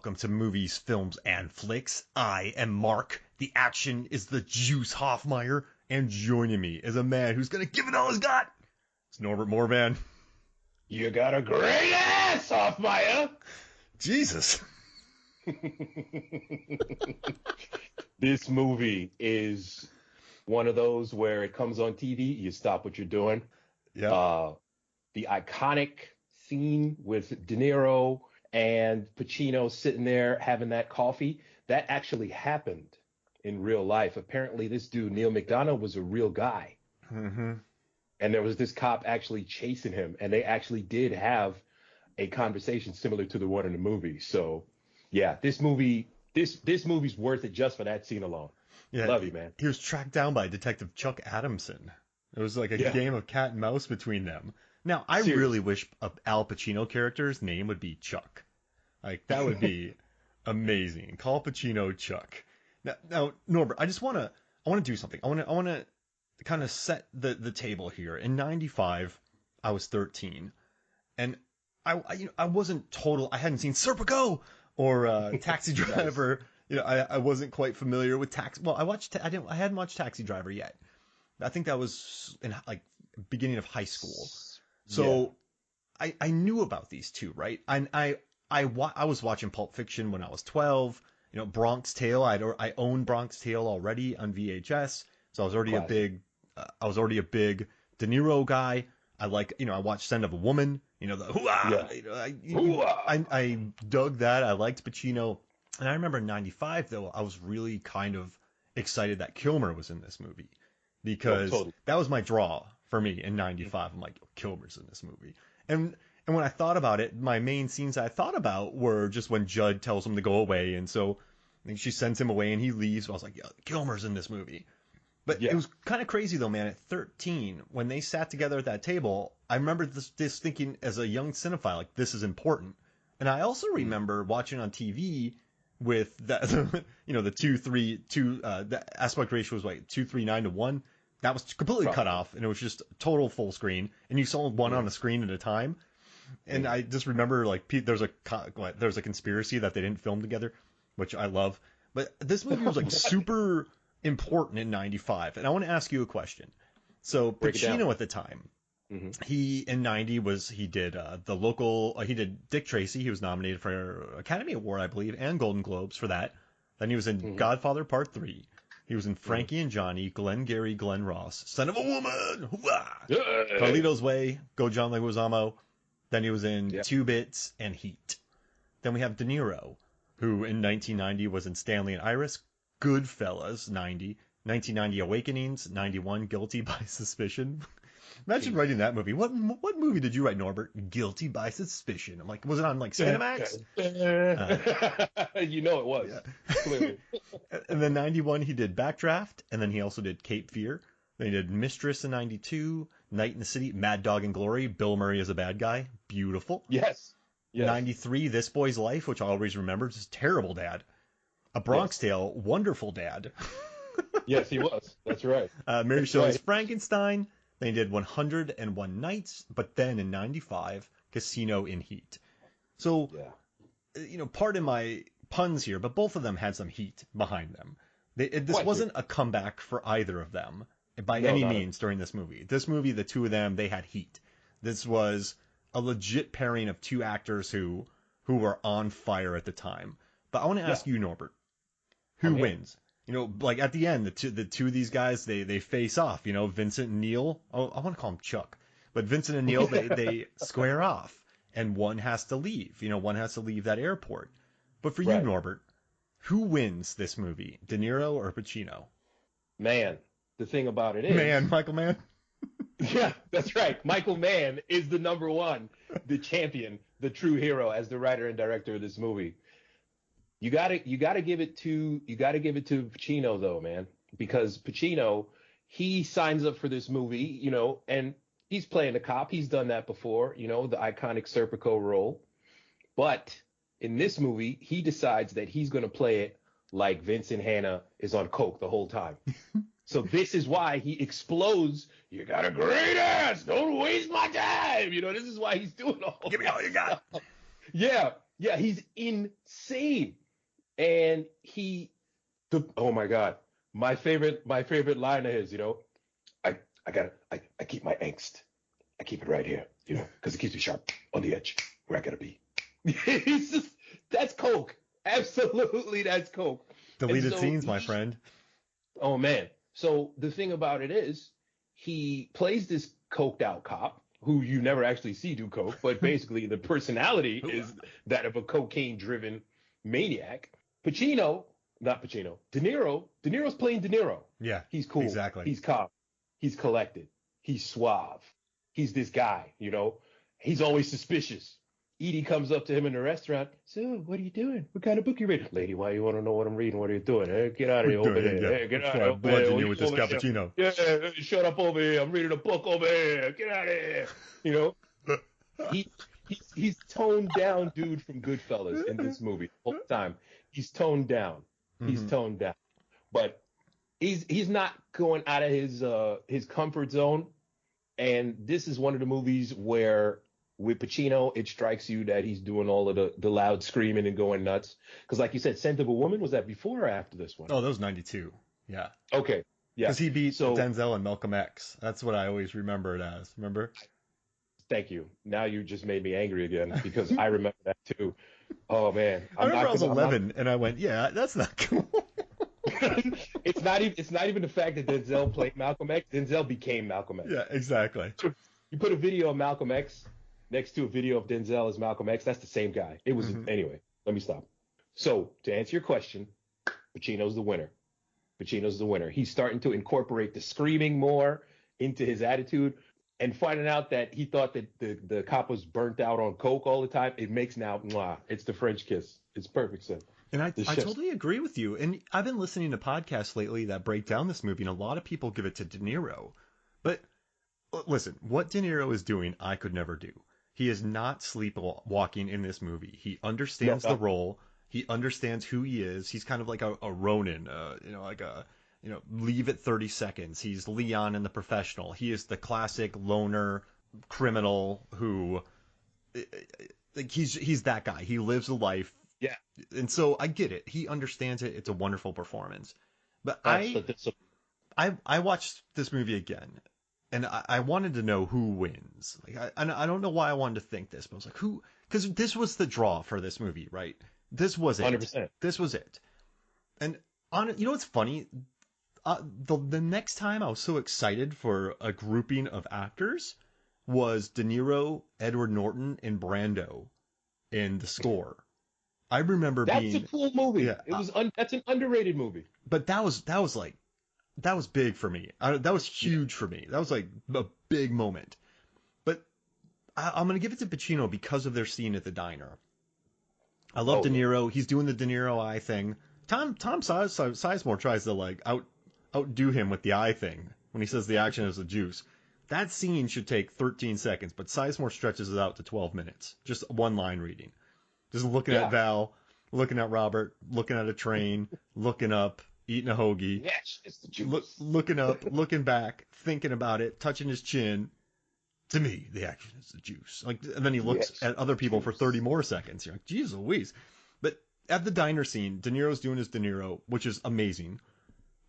welcome to Movies, Films, and Flicks. I am Mark. The action is the Juice Hoffmeyer, and joining me is a man who's gonna give it all he's got. It's Norbert Morvan. You got a great ass, Hoffmeyer! Jesus. This movie is one of those where it comes on TV, you stop what you're doing. Yeah. The iconic scene with De Niro and Pacino sitting there having that coffee, that actually happened in real life. Apparently, this dude, Neil McDonough, was a real guy. Mm-hmm. And there was this cop actually chasing him, and they actually did have a conversation similar to the one in the movie. So, yeah, this movie's worth it just for that scene alone. Yeah, Love you, man. He was tracked down by Detective Chuck Adamson. It was like a game of cat and mouse between them. Now, I really wish a Al Pacino character's name would be Chuck. Like, that would be amazing. Call Pacino Chuck. Now, Norbert, I want to do something. I want to kind of set the table here. In '95, I was 13, and I wasn't I hadn't seen Serpico or Taxi Driver. You know, I wasn't quite familiar with Taxi. Well, I hadn't watched Taxi Driver yet. I think that was in like beginning of high school. So I knew about these two, right? And I was watching Pulp Fiction when I was 12. You know, Bronx Tale. I owned Bronx Tale already on VHS, so I was already a big De Niro guy. I watched Scent of a Woman. You know, the hoo-ah. I dug that. I liked Pacino, and I remember in '95 though I was really kind of excited that Kilmer was in this movie because that was my draw for me in '95. I'm like, Kilmer's in this movie, and when I thought about it, my main scenes I thought about were just when Judd tells him to go away, and so I think she sends him away and he leaves. I was like, yeah, Kilmer's in this movie. But it was kind of crazy though, man. At 13, when they sat together at that table, I remember this thinking as a young cinephile, like, this is important. And I also remember watching on TV with that, the 2:3:2, the aspect ratio was like 2:3:9 to 1. That was completely cut off, and it was just total full screen, and you saw one on the screen at a time. And I just remember, like, there's a conspiracy that they didn't film together, which I love. But this movie was like super important in '95, and I want to ask you a question. So Pacino at the time, he in '90 he did he did Dick Tracy. He was nominated for Academy Award, I believe, and Golden Globes for that. Then he was in Godfather Part 3. He was in Frankie and Johnny, Glenn Gary, Glenn Ross, Son of a Woman, Carlito's Way, Go John Leguizamo. Then he was in Two Bits and Heat. Then we have De Niro, who in 1990 was in Stanley and Iris, Goodfellas, 90, 1990 Awakenings, 91 Guilty by Suspicion. Imagine writing that movie. What movie did you write, Norbert? Guilty by Suspicion. I'm like, was it on like Cinemax? You know it was. Yeah. Clearly. And then 91 he did Backdraft, and then he also did Cape Fear. Then he did Mistress in 92, Night in the City, Mad Dog and Glory, Bill Murray as a bad guy. Beautiful. Yes. 93, This Boy's Life, which I always remember, just terrible dad. A Bronx Tale, wonderful dad. Yes, he was. That's right. Mary Shelley's Frankenstein. Then he did 101 Nights, but then in 95, Casino in Heat. So, pardon my puns here, but both of them had some heat behind them. This wasn't a comeback for either of them by any means during this movie. This movie, the two of them, they had heat. This was a legit pairing of two actors who were on fire at the time. But I want to ask you, Norbert, who wins? Like at the end, the two of these guys, they face off. Vincent and Neil. Oh, I want to call him Chuck, but Vincent and Neil, they square off, and one has to leave. One has to leave that airport. But for you, Norbert, who wins this movie, De Niro or Pacino? Man, the thing about it is, Michael Mann. Yeah, that's right. Michael Mann is the number one, the champion, the true hero as the writer and director of this movie. You gotta give it to Pacino though, man, because Pacino, he signs up for this movie, and he's playing the cop. He's done that before, the iconic Serpico role. But in this movie, he decides that he's gonna play it like Vincent Hanna is on coke the whole time. So this is why he explodes. You got a great ass. Don't waste my time. This is why he's doing all. Give me all you got. Yeah. Yeah, he's insane. And oh my God, my favorite line of his, I keep my angst. I keep it right here, because it keeps me sharp on the edge where I gotta be. That's coke. Absolutely, that's coke. Deleted scenes, my friend. Oh man. So the thing about it is, he plays this coked out cop who you never actually see do coke, but basically the personality is that of a cocaine driven maniac. Not Pacino, De Niro's playing De Niro. Yeah. He's cool. Exactly. He's calm. He's collected. He's suave. He's this guy, He's always suspicious. Edie comes up to him in the restaurant. So, what are you doing? What kind of book you reading? Lady, why you want to know what I'm reading? What are you doing? Hey, get out of here over there. Yeah. Hey, get out of here. Bludgeon you with this cappuccino. Yeah, shut up over here. I'm reading a book over here. Get out of here. He's toned down dude from Goodfellas in this movie all the time. He's toned down. He's toned down. But he's not going out of his comfort zone. And this is one of the movies where with Pacino, it strikes you that he's doing all of the loud screaming and going nuts. Because like you said, Scent of a Woman, was that before or after this one? Oh, that was 92. Yeah. Okay. Yeah. Because he beat Denzel and Malcolm X. That's what I always remember it as. Remember? Thank you. Now you just made me angry again because I remember that too. Oh, man. I remember I was 11 and I went, yeah, that's not cool. It's not even the fact that Denzel played Malcolm X. Denzel became Malcolm X. Yeah, exactly. You put a video of Malcolm X next to a video of Denzel as Malcolm X. That's the same guy. It was anyway. Let me stop. So to answer your question, Pacino's the winner. Pacino's the winner. He's starting to incorporate the screaming more into his attitude, and finding out that he thought that the cop was burnt out on coke all the time. It makes now, it's the French kiss. It's perfect, Sid. And I totally agree with you. And I've been listening to podcasts lately that break down this movie, and a lot of people give it to De Niro. But listen, what De Niro is doing, I could never do. He is not sleepwalking in this movie. He understands the role. He understands who he is. He's kind of like a Ronin, leave it 30 seconds. He's Leon in The Professional. He is the classic loner criminal who, like, he's that guy. He lives a life. Yeah. And so I get it. He understands it. It's a wonderful performance. But I watched this movie again, and I wanted to know who wins. Like I don't know why I wanted to think this, but I was like, who? Because this was the draw for this movie, right? This was it. 100%. This was it. And what's funny? The next time I was so excited for a grouping of actors was De Niro, Edward Norton, and Brando in The Score. I remember that's a cool movie. Yeah, that's an underrated movie. But that was big for me. That was huge for me. That was like a big moment. But I'm gonna give it to Pacino because of their scene at the diner. I love De Niro. He's doing the De Niro eye thing. Tom Sizemore tries to like outdo him with the eye thing when he says the action is the juice. That scene should take 13 seconds, but Sizemore stretches it out to 12 minutes. Just one line reading. Just looking at Val, looking at Robert, looking at a train, looking up, eating a hoagie. Yes, it's the juice. Looking up, looking back, thinking about it, touching his chin. To me, the action is the juice. Like, and then he looks at other people for 30 more seconds. You're like, geez Louise. But at the diner scene, De Niro's doing his De Niro, which is amazing.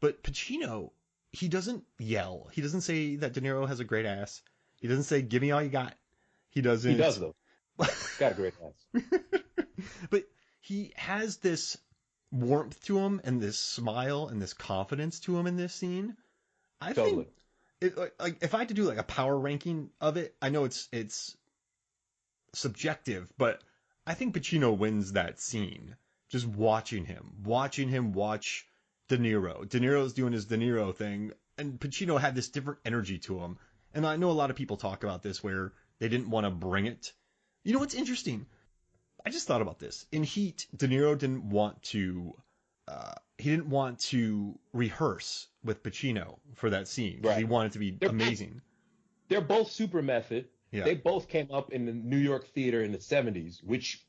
But Pacino, he doesn't yell. He doesn't say that De Niro has a great ass. He doesn't say, give me all you got. He doesn't. He does, though. Got a great ass. But he has this warmth to him and this smile and this confidence to him in this scene. I think like if I had to do like a power ranking of it, I know it's subjective, but I think Pacino wins that scene. Just watching him watch De Niro. De Niro's doing his De Niro thing, and Pacino had this different energy to him. And I know a lot of people talk about this where they didn't want to bring it. You know what's interesting? I just thought about this. In Heat, De Niro didn't want to rehearse with Pacino for that scene. Right. He wanted it to be amazing. They're both super method. Yeah. They both came up in the New York theater in the 70s, which,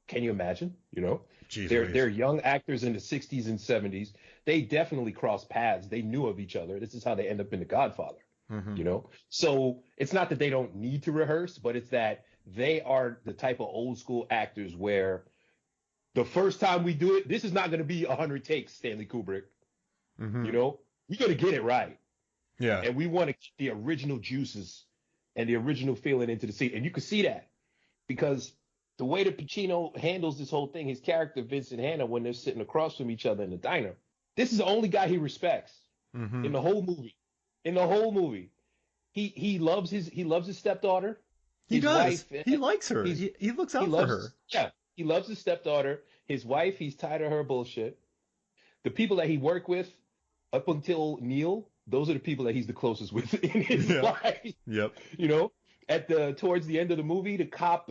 can you imagine? Jeez, they're young actors in the 60s and 70s. They definitely crossed paths. They knew of each other. This is how they end up in The Godfather. So it's not that they don't need to rehearse, but it's that they are the type of old school actors where the first time we do it, this is not going to be 100 takes, Stanley Kubrick. Mm-hmm. You know, we got to get it right. Yeah. And we want to keep the original juices and the original feeling into the scene. And you can see that because the way that Pacino handles this whole thing, his character, Vincent Hanna, when they're sitting across from each other in the diner, this is the only guy he respects in the whole movie. In the whole movie. He loves his stepdaughter. He his does. Wife, he likes her. He looks out for her. Yeah. He loves his stepdaughter. His wife, he's tired of her bullshit. The people that he worked with up until Neil, those are the people that he's the closest with in his life. Yep. You know, towards the end of the movie, the cop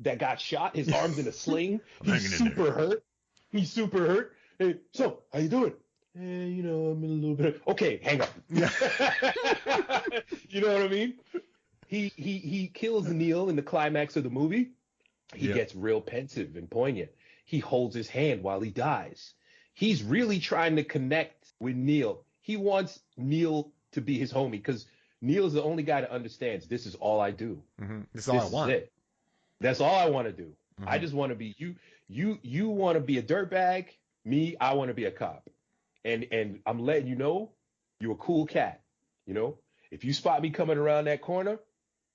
that got shot, his arm's in a sling. He's super hurt. He's super hurt. Hey, so how you doing? You know, I'm in a little bit. Okay, hang up. Yeah. You know what I mean? He kills Neil in the climax of the movie. He gets real pensive and poignant. He holds his hand while he dies. He's really trying to connect with Neil. He wants Neil to be his homie because Neil is the only guy that understands this is all I do. Mm-hmm. This is all I want. It. That's all I want to do. Mm-hmm. I just want to be you. You want to be a dirtbag. Me, I want to be a cop. And I'm letting you know you're a cool cat. You know, if you spot me coming around that corner,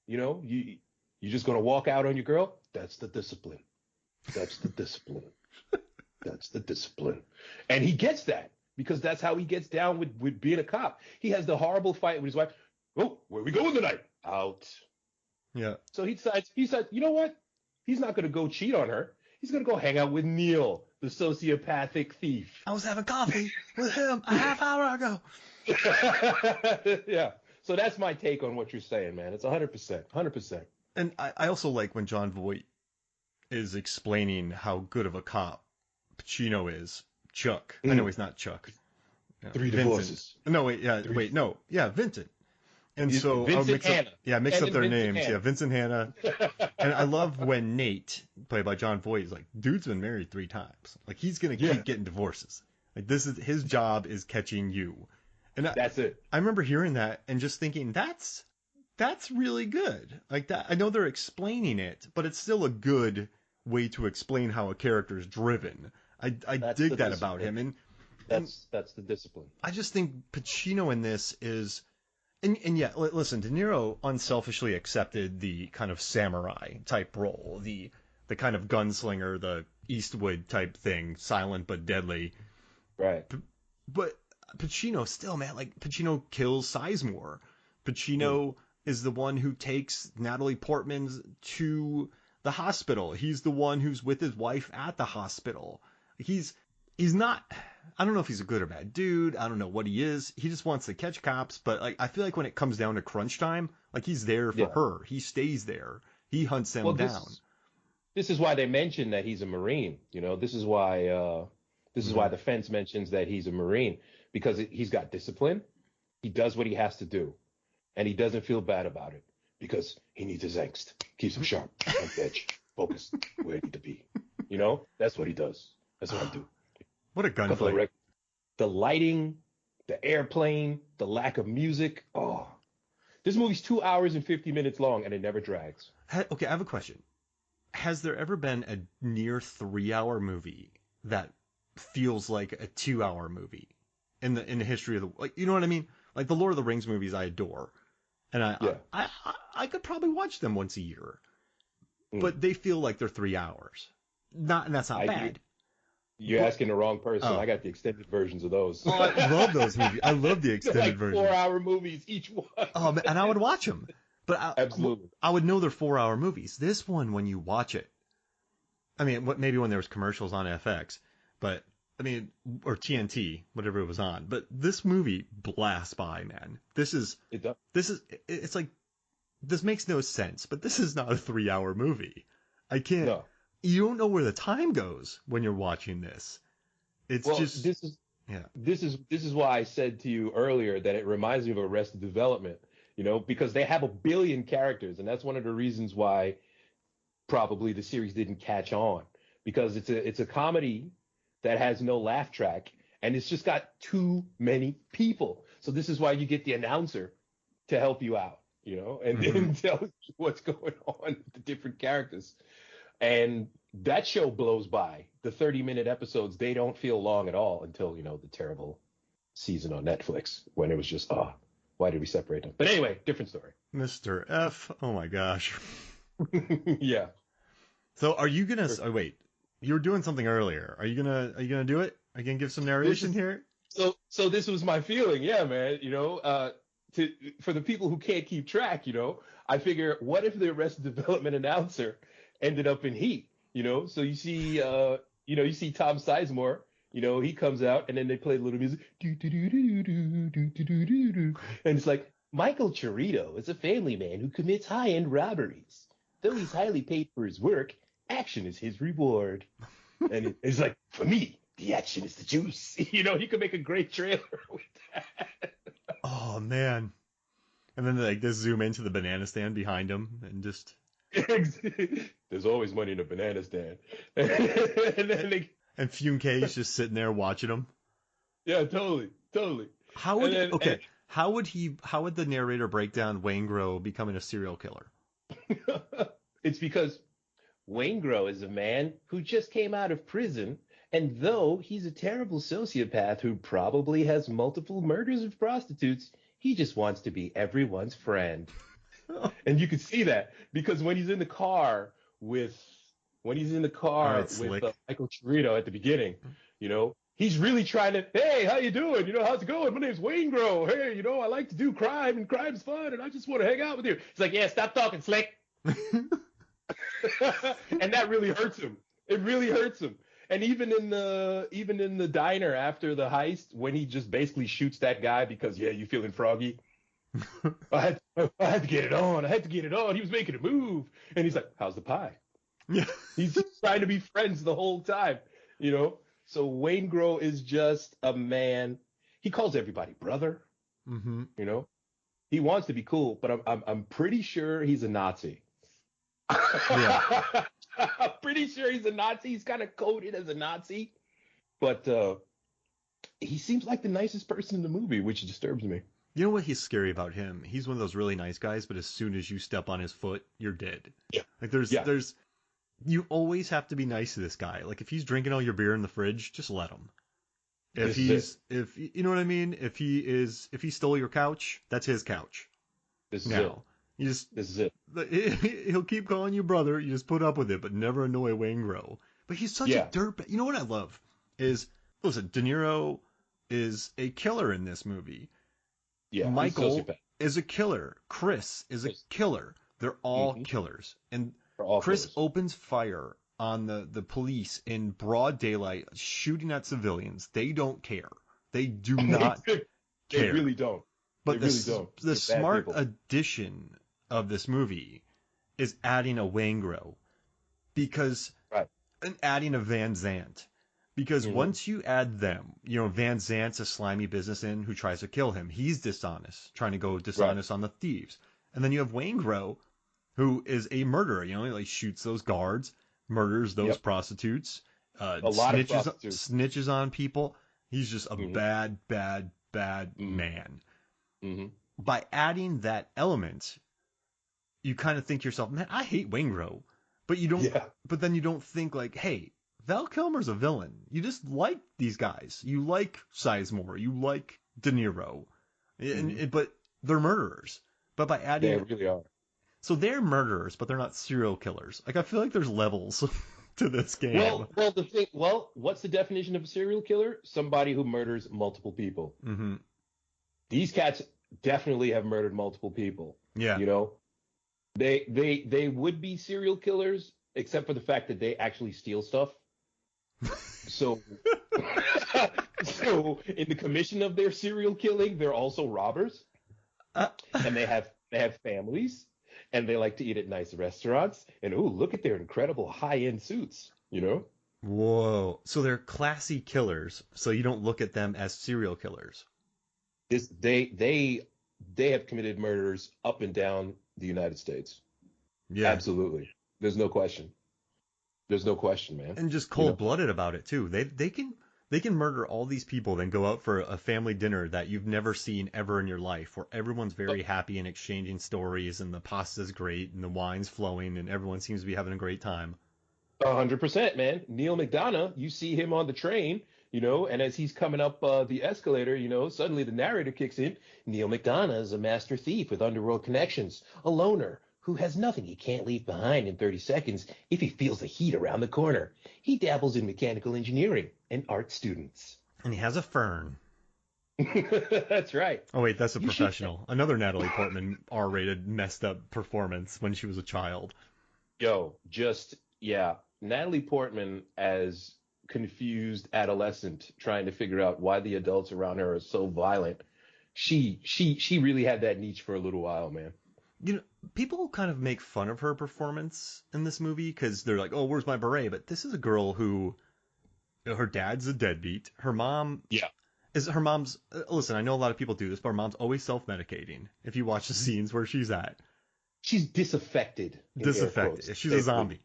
you know, you're just gonna walk out on your girl. That's the discipline. That's the discipline. That's the discipline. And he gets that because that's how he gets down with being a cop. He has the horrible fight with his wife. Oh, where we going tonight? Out. Yeah. So he decides, you know what? He's not gonna go cheat on her. He's gonna go hang out with Neil, the sociopathic thief. I was having coffee with him a half hour ago. Yeah. So that's my take on what you're saying, man. It's 100%. 100%. And I also like when Jon Voight is explaining how good of a cop Pacino is. Chuck. I know he's not Chuck. Three divorces. No, wait, yeah, wait, no. Yeah, Vincent. And so Vincent Hanna. Mix up their Vincent names. Hanna. Yeah, Vincent Hanna. And I love when Nate, played by Jon Voight, is like, dude's been married 3 times. Like, he's going to keep getting divorces. Like, this is his job is catching you. And that's it. I remember hearing that and just thinking, that's really good. Like that. I know they're explaining it, but it's still a good way to explain how a character is driven. I dig that about him. And that's the discipline. I just think Pacino in this is, and yeah, listen, De Niro unselfishly accepted the kind of samurai type role, the kind of gunslinger, the Eastwood type thing, silent but deadly. Right. But Pacino still, man, like Pacino kills Sizemore. Pacino is the one who takes Natalie Portman to the hospital. He's the one who's with his wife at the hospital. He's not, I don't know if he's a good or bad dude. I don't know what he is. He just wants to catch cops. But like, I feel like when it comes down to crunch time, like he's there for her. He stays there. He hunts them down. This is why they mention that he's a Marine. You know, this is why the fence mentions that he's a Marine, because he's got discipline. He does what he has to do. And he doesn't feel bad about it because he needs his angst. Keeps him sharp, on edge, focused, where he need to be. You know, that's what he does. That's what I do. What a gunfight. The lighting, the airplane, the lack of music. Oh, this movie's 2 hours and 50 minutes long and it never drags. Okay, I have a question. Has there ever been a near 3-hour movie that feels like a 2-hour movie in the history of the, like, you know what I mean? Like the Lord of the Rings movies I adore. And I could probably watch them once a year, but they feel like they're 3 hours. And that's not bad. You're asking the wrong person. I got the extended versions of those. Oh, I love those movies. I love the extended versions. 4-hour movies each one. Oh, man, and I would watch them. But absolutely, I would know they're 4-hour movies. This one, when you watch it, I mean, maybe when there was commercials on FX, but I mean, or TNT, whatever it was on. But this movie blasts by, man. It's like, this makes no sense, but this is not a 3-hour movie. I can't. No. You don't know where the time goes when you're watching this. This is why I said to you earlier that it reminds me of Arrested Development, you know, because they have 1 billion characters, and that's one of the reasons why probably the series didn't catch on, because it's a comedy that has no laugh track, and it's just got too many people. So this is why you get the announcer to help you out. and then tells you what's going on with the different characters. And that show blows by. The 30-minute episodes, they don't feel long at all until, the terrible season on Netflix when it was just, why did we separate them? But anyway, different story. Mr. F. Oh my gosh. Yeah. So are you gonna? Oh, wait, you were doing something earlier. Are you gonna do it? Are you gonna give some narration here? So this was my feeling. Yeah, man. For the people who can't keep track, I figure, what if the Arrested Development announcer ended up in Heat? So you see, you see Tom Sizemore. He comes out and then they play a little music, and it's like, Michael Chirito is a family man who commits high-end robberies. Though he's highly paid for his work, action is his reward. And it's like, for me, the action is the juice. You could make a great trailer with that. Oh man. And then they just zoom into the banana stand behind him and just. There's always money in a banana stand. And Fume K's just sitting there watching him. Yeah, totally. How would how would the narrator break down Waingro becoming a serial killer? It's because Waingro is a man who just came out of prison, and though he's a terrible sociopath who probably has multiple murders of prostitutes, he just wants to be everyone's friend. And you can see that because when he's in the car with Michael Chirito at the begining, he's really trying to, hey, how you doing? How's it going? My name's Waingro. Hey, I like to do crime, and crime's fun, and I just want to hang out with you. He's like, yeah, stop talking, Slick. And that really hurts him. It really hurts him. And even in the diner after the heist, when he just basically shoots that guy because, yeah, you feeling froggy? I had to get it on. He was making a move. And he's like, how's the pie? Yeah. He's just trying to be friends the whole time, So Waingro is just a man. He calls everybody brother. Mm-hmm. He wants to be cool, but I'm pretty sure he's a Nazi. Yeah. I'm pretty sure he's a Nazi. He's kind of coded as a Nazi, but he seems like the nicest person in the movie, which disturbs me. You know what he's scary about him? He's one of those really nice guys, but as soon as you step on his foot, you're dead. Yeah. Like there's you always have to be nice to this guy. Like if he's drinking all your beer in the fridge, just let him. If you know what I mean? If he stole your couch, that's his couch. This is it. He'll keep calling you brother. You just put up with it, but never annoy Waingro. But he's such a dirtbag. You know what I love is, listen, De Niro is a killer in this movie. Yeah, Michael is a killer. Chris is a killer. They're all killers. And Chris opens fire on the police in broad daylight, shooting at civilians. They don't care. They do not care. They really don't. But the smart addition of this movie is adding a Waingro and adding a Van Zant. Because once you add them, Van Zant's a slimy businessman who tries to kill him. He's dishonest, trying to go dishonest on the thieves. And then you have Waingro, who is a murderer. He like shoots those guards, murders those prostitutes, snitches on people. He's just a bad man. Mm-hmm. By adding that element, you kind of think to yourself, man, I hate Waingro. But you don't. Yeah. But then you don't think like, hey, Val Kilmer's a villain. You just like these guys. You like Sizemore. You like De Niro. But they're murderers. But by adding... They really are. So they're murderers, but they're not serial killers. Like, I feel like there's levels to this game. What's the definition of a serial killer? Somebody who murders multiple people. Mm-hmm. These cats definitely have murdered multiple people. Yeah. They would be serial killers, except for the fact that they actually steal stuff. So in the commission of their serial killing, they're also robbers, and they have families, and they like to eat at nice restaurants. And look at their incredible high-end suits. Whoa! So they're classy killers. So you don't look at them as serial killers. They have committed murders up and down the United States. Yeah, absolutely. There's no question. There's no question, man. And just cold-blooded about it too. They can murder all these people, then go out for a family dinner that you've never seen ever in your life, where everyone's very happy and exchanging stories, and the pasta's great, and the wine's flowing, and everyone seems to be having a great time. 100%, man. Neil McDonough, you see him on the train, and as he's coming up the escalator, suddenly the narrator kicks in. Neil McDonough is a master thief with underworld connections, a loner who has nothing he can't leave behind in 30 seconds if he feels the heat around the corner. He dabbles in mechanical engineering and art students. And he has a fern. That's right. Oh, wait, that's a professional. Another Natalie Portman R-rated messed up performance when she was a child. Natalie Portman as confused adolescent trying to figure out why the adults around her are so violent. She really had that niche for a little while, man. People kind of make fun of her performance in this movie because they're like, oh, where's my beret? But this is a girl who, her dad's a deadbeat. Her mom listen, I know a lot of people do this, but her mom's always self-medicating. If you watch the scenes where she's at. She's disaffected. She's a zombie.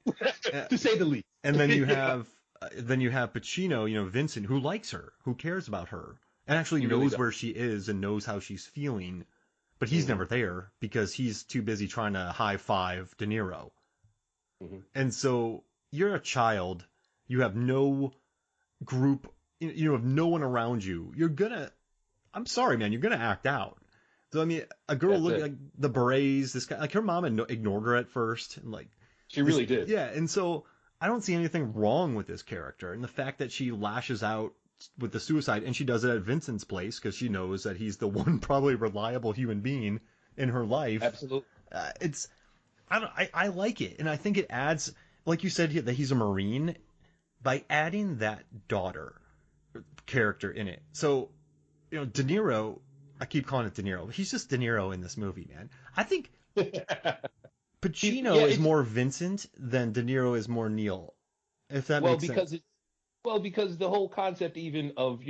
To say the least. And then you have Pacino, Vincent, who likes her, who cares about her, and actually knows where she is and knows how she's feeling. But he's never there because he's too busy trying to high-five De Niro. Mm-hmm. And so you're a child. You have no group. You have no one around you. I'm sorry, man, you're going to act out. So, I mean, a girl looking like the berets, this guy, like her mom ignored her at first. And like she really did. Yeah, and so I don't see anything wrong with this character. And the fact that she lashes out with the suicide, and she does it at Vincent's place because she knows that he's the one probably reliable human being in her life. Absolutely. I like it, and I think it adds, like you said, that he's a Marine, by adding that daughter character in it. So, De Niro, I keep calling it De Niro, but he's just De Niro in this movie, man. I think Pacino is more Vincent than De Niro is more Neil, if that makes sense. Because the whole concept even of,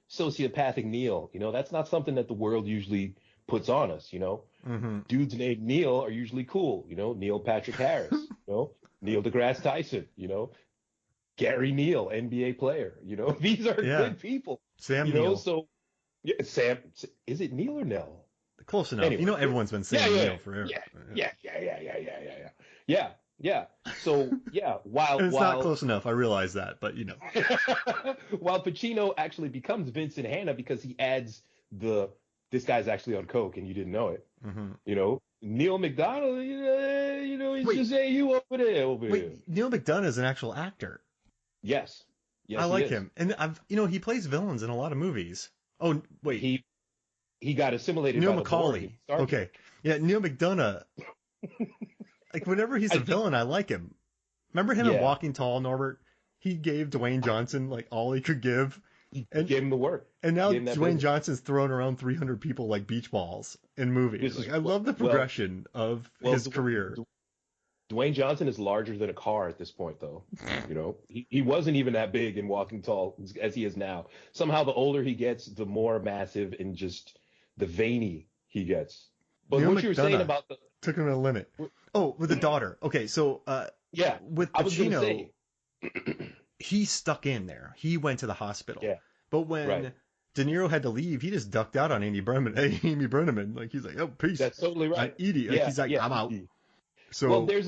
sociopathic Neil, that's not something that the world usually puts on us, Mm-hmm. Dudes named Neil are usually cool, Neil Patrick Harris, Neil deGrasse Tyson, Gary Neal, NBA player, these are good people. Sam Neil. So Sam, is it Neil or Nell? Close enough. Anyway, everyone's been saying Neil forever. Yeah. So, while not close enough, I realize that, but while Pacino actually becomes Vincent Hanna because he adds this guy's actually on coke and you didn't know it. Mm-hmm. Neil McDonough, he's just saying you over there. Neil McDonough is an actual actor. Yes, I like him, and he plays villains in a lot of movies. Oh wait, he got assimilated. Neil by Macaulay. Okay, yeah, Neil McDonough. Like, whenever he's a villain, I like him. Remember him in Walking Tall, Norbert? He gave Dwayne Johnson, like, all he could give. And gave him the work. And now Dwayne Johnson's throwing around 300 people like beach balls in movies. I love the progression of his career. Dwayne Johnson is larger than a car at this point, though. He wasn't even that big in Walking Tall as he is now. Somehow the older he gets, the more massive and just the veiny he gets. But Neil what you were saying about took him to the limit. Oh, with the daughter. Okay, so with Pacino, he stuck in there. He went to the hospital. Yeah. But when De Niro had to leave, he just ducked out on Amy Brenneman. Like, he's like, oh, peace. That's totally right. Edie. Like, he's like, I'm out. So well, there's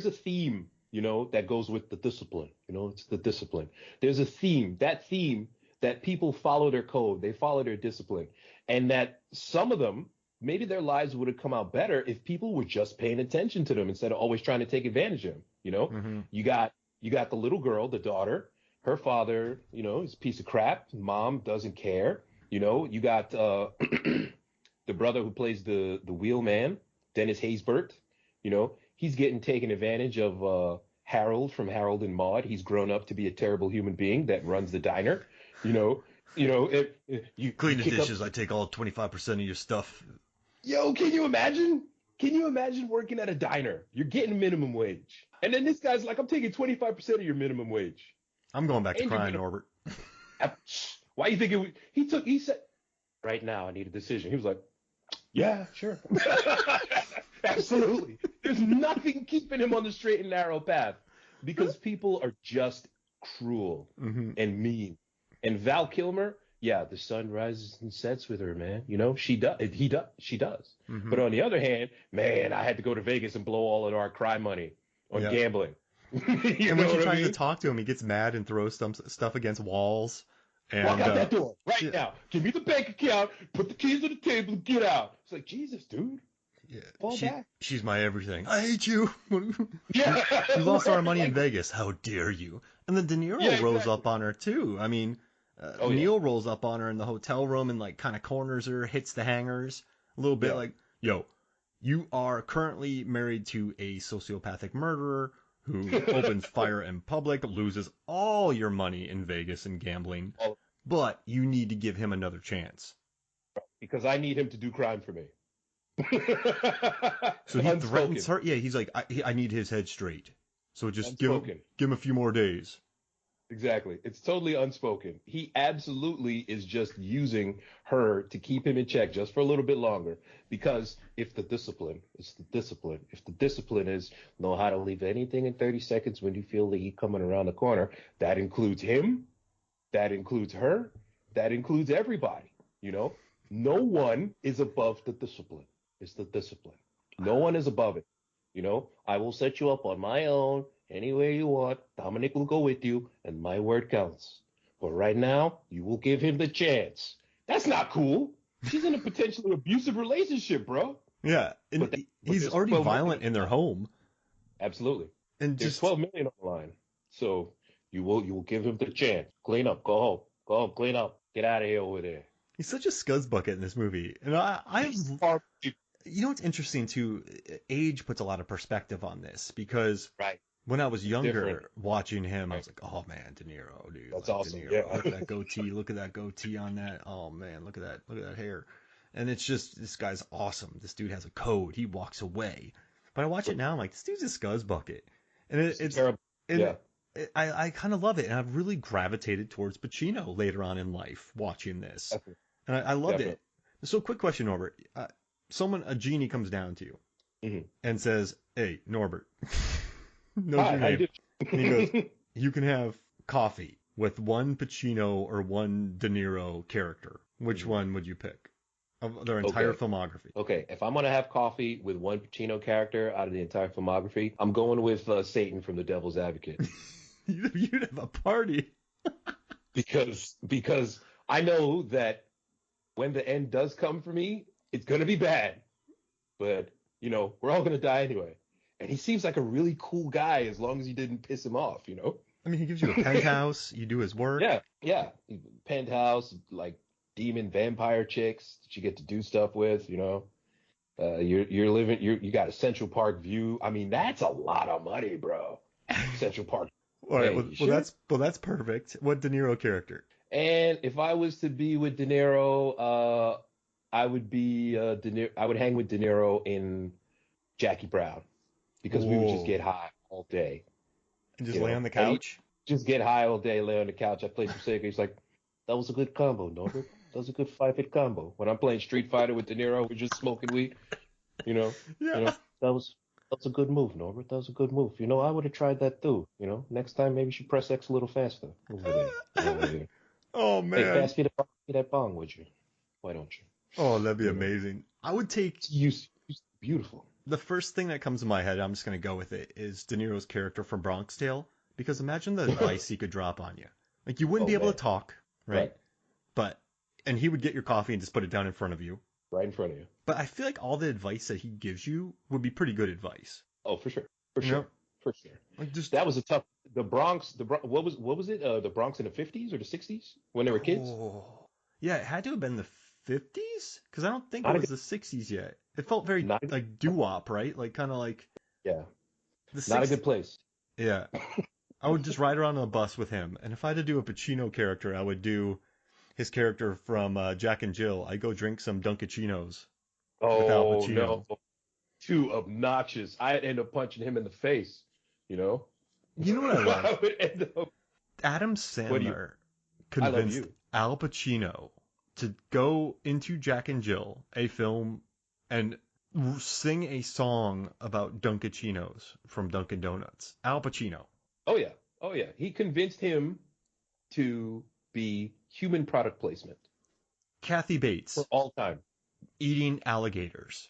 a theme, that goes with the discipline. It's the discipline. There's a theme. That theme that people follow their code. They follow their discipline. And that some of them, maybe their lives would have come out better if people were just paying attention to them instead of always trying to take advantage of them. Mm-hmm. You got the little girl, the daughter, her father, is a piece of crap. Mom doesn't care. You got the brother who plays the wheelman, Dennis Haysbert. He's getting taken advantage of. Harold from Harold and Maude. He's grown up to be a terrible human being that runs the diner. If you clean the dishes, I take all 25% of your stuff. Yo, can you imagine? Can you imagine working at a diner? You're getting minimum wage. And then this guy's like, I'm taking 25% of your minimum wage. I'm going back to crying, Norbert. Why you think he said, right now I need a decision. He was like, yeah, sure. Absolutely. There's nothing keeping him on the straight and narrow path because people are just cruel and mean. And Val Kilmer, yeah, the sun rises and sets with her, man. You know, she does. He does. She does. Mm-hmm. But on the other hand, man, I had to go to Vegas and blow all of our crime money on gambling. And when she tries to talk to him, he gets mad and throws stuff against walls. And, walk out that door right now. Give me the bank account. Put the keys on the table and get out. It's like, Jesus, dude. Yeah, fall back. She's my everything. I hate you. Yeah, we lost our money in Vegas. How dare you? And then De Niro rolls up on her too. I mean, Neil rolls up on her in the hotel room and like kind of corners her, hits the hangers a little bit, like, yo, you are currently married to a sociopathic murderer who opens fire in public, loses all your money in Vegas and gambling, but you need to give him another chance. Because I need him to do crime for me. So he threatens her. Yeah, he's like, I need his head straight. So just give him a few more days. Exactly. It's totally unspoken. He absolutely is just using her to keep him in check just for a little bit longer. Because if the discipline is know how to leave anything in 30 seconds when you feel that he's coming around the corner, that includes him, that includes her, that includes everybody. You know, no one is above the discipline. It's the discipline. No one is above it. You know, I will set you up on my own anywhere you want. Dominic will go with you, and my word counts. But right now, you will give him the chance. That's not cool. She's in a potentially abusive relationship, bro. Yeah, and he's already violent in their home. Absolutely. And there's $12 million on the line, so you will give him the chance. Clean up. Go home. Clean up. Get out of here over there. He's such a scuzzbucket in this movie, and you know what's interesting too? Age puts a lot of perspective on this because when I was younger watching him, I was like, "Oh man, De Niro, dude, that's awesome." De Niro. Yeah. Look at that goatee. Look at that goatee on that. Oh man, look at that hair. And it's just, this guy's awesome. This dude has a code. He walks away. But I watch it now, I'm like, this dude's a scuzzbucket. And it's terrible. I kind of love it, and I've really gravitated towards Pacino later on in life watching this. Definitely. And I loved it. So, quick question, Norbert. A genie comes down to you and says, "Hey, Norbert, knows your name." And he goes, "You can have coffee with one Pacino or one De Niro character. Which one would you pick of their entire filmography?" Okay, if I'm gonna have coffee with one Pacino character out of the entire filmography, I'm going with Satan from The Devil's Advocate. You'd have a party. because I know that when the end does come for me, it's gonna be bad. But you know, we're all gonna die anyway. And he seems like a really cool guy as long as you didn't piss him off, you know? I mean, he gives you a penthouse, you do his work. Yeah. Penthouse, like demon vampire chicks that you get to do stuff with, you know? You got a Central Park view. I mean, that's a lot of money, bro. Central Park. All right, that's perfect. What De Niro character? And if I was to be with De Niro, I would be I would hang with De Niro in Jackie Brown, because we would just get high all day. And just lay on the couch? Just get high all day, lay on the couch. I play some Sega. He's like, "That was a good combo, Norbert. That was a good 5-hit combo." When I'm playing Street Fighter with De Niro, we're just smoking weed. You know? Yeah. You know, that was a good move, Norbert. That was a good move. You know, I would have tried that too. You know, next time maybe you should press X a little faster. Over there. Oh, man. Hey, pass me that bong, would you? Why don't you? Oh, that'd be amazing. I would take... Beautiful. The first thing that comes to my head, I'm just going to go with it, is De Niro's character from Bronx Tale. Because imagine the advice he could drop on you. Like, you wouldn't be able to talk, right? And he would get your coffee and just put it down in front of you. Right in front of you. But I feel like all the advice that he gives you would be pretty good advice. Oh, for sure. For sure. Like that was a tough... The Bronx, what was it? The Bronx in the 50s or the 60s when they were kids? Yeah, it had to have been the 50s? Because I don't think it was the 60s yet. It felt very like doo-wop, right? Like kind of like... Yeah. Not a good place. Yeah. I would just ride around on a bus with him. And if I had to do a Pacino character, I would do his character from Jack and Jill. I'd go drink some Dunkachinos with Al Pacino. No. Too obnoxious. I'd end up punching him in the face, you know? You know what I love? I would end up... Adam Sandler convinced Al Pacino to go into Jack and Jill, a film, and sing a song about Dunkachinos from Dunkin' Donuts. Al Pacino. Oh yeah. He convinced him to be human product placement. Kathy Bates. For all time. Eating alligators,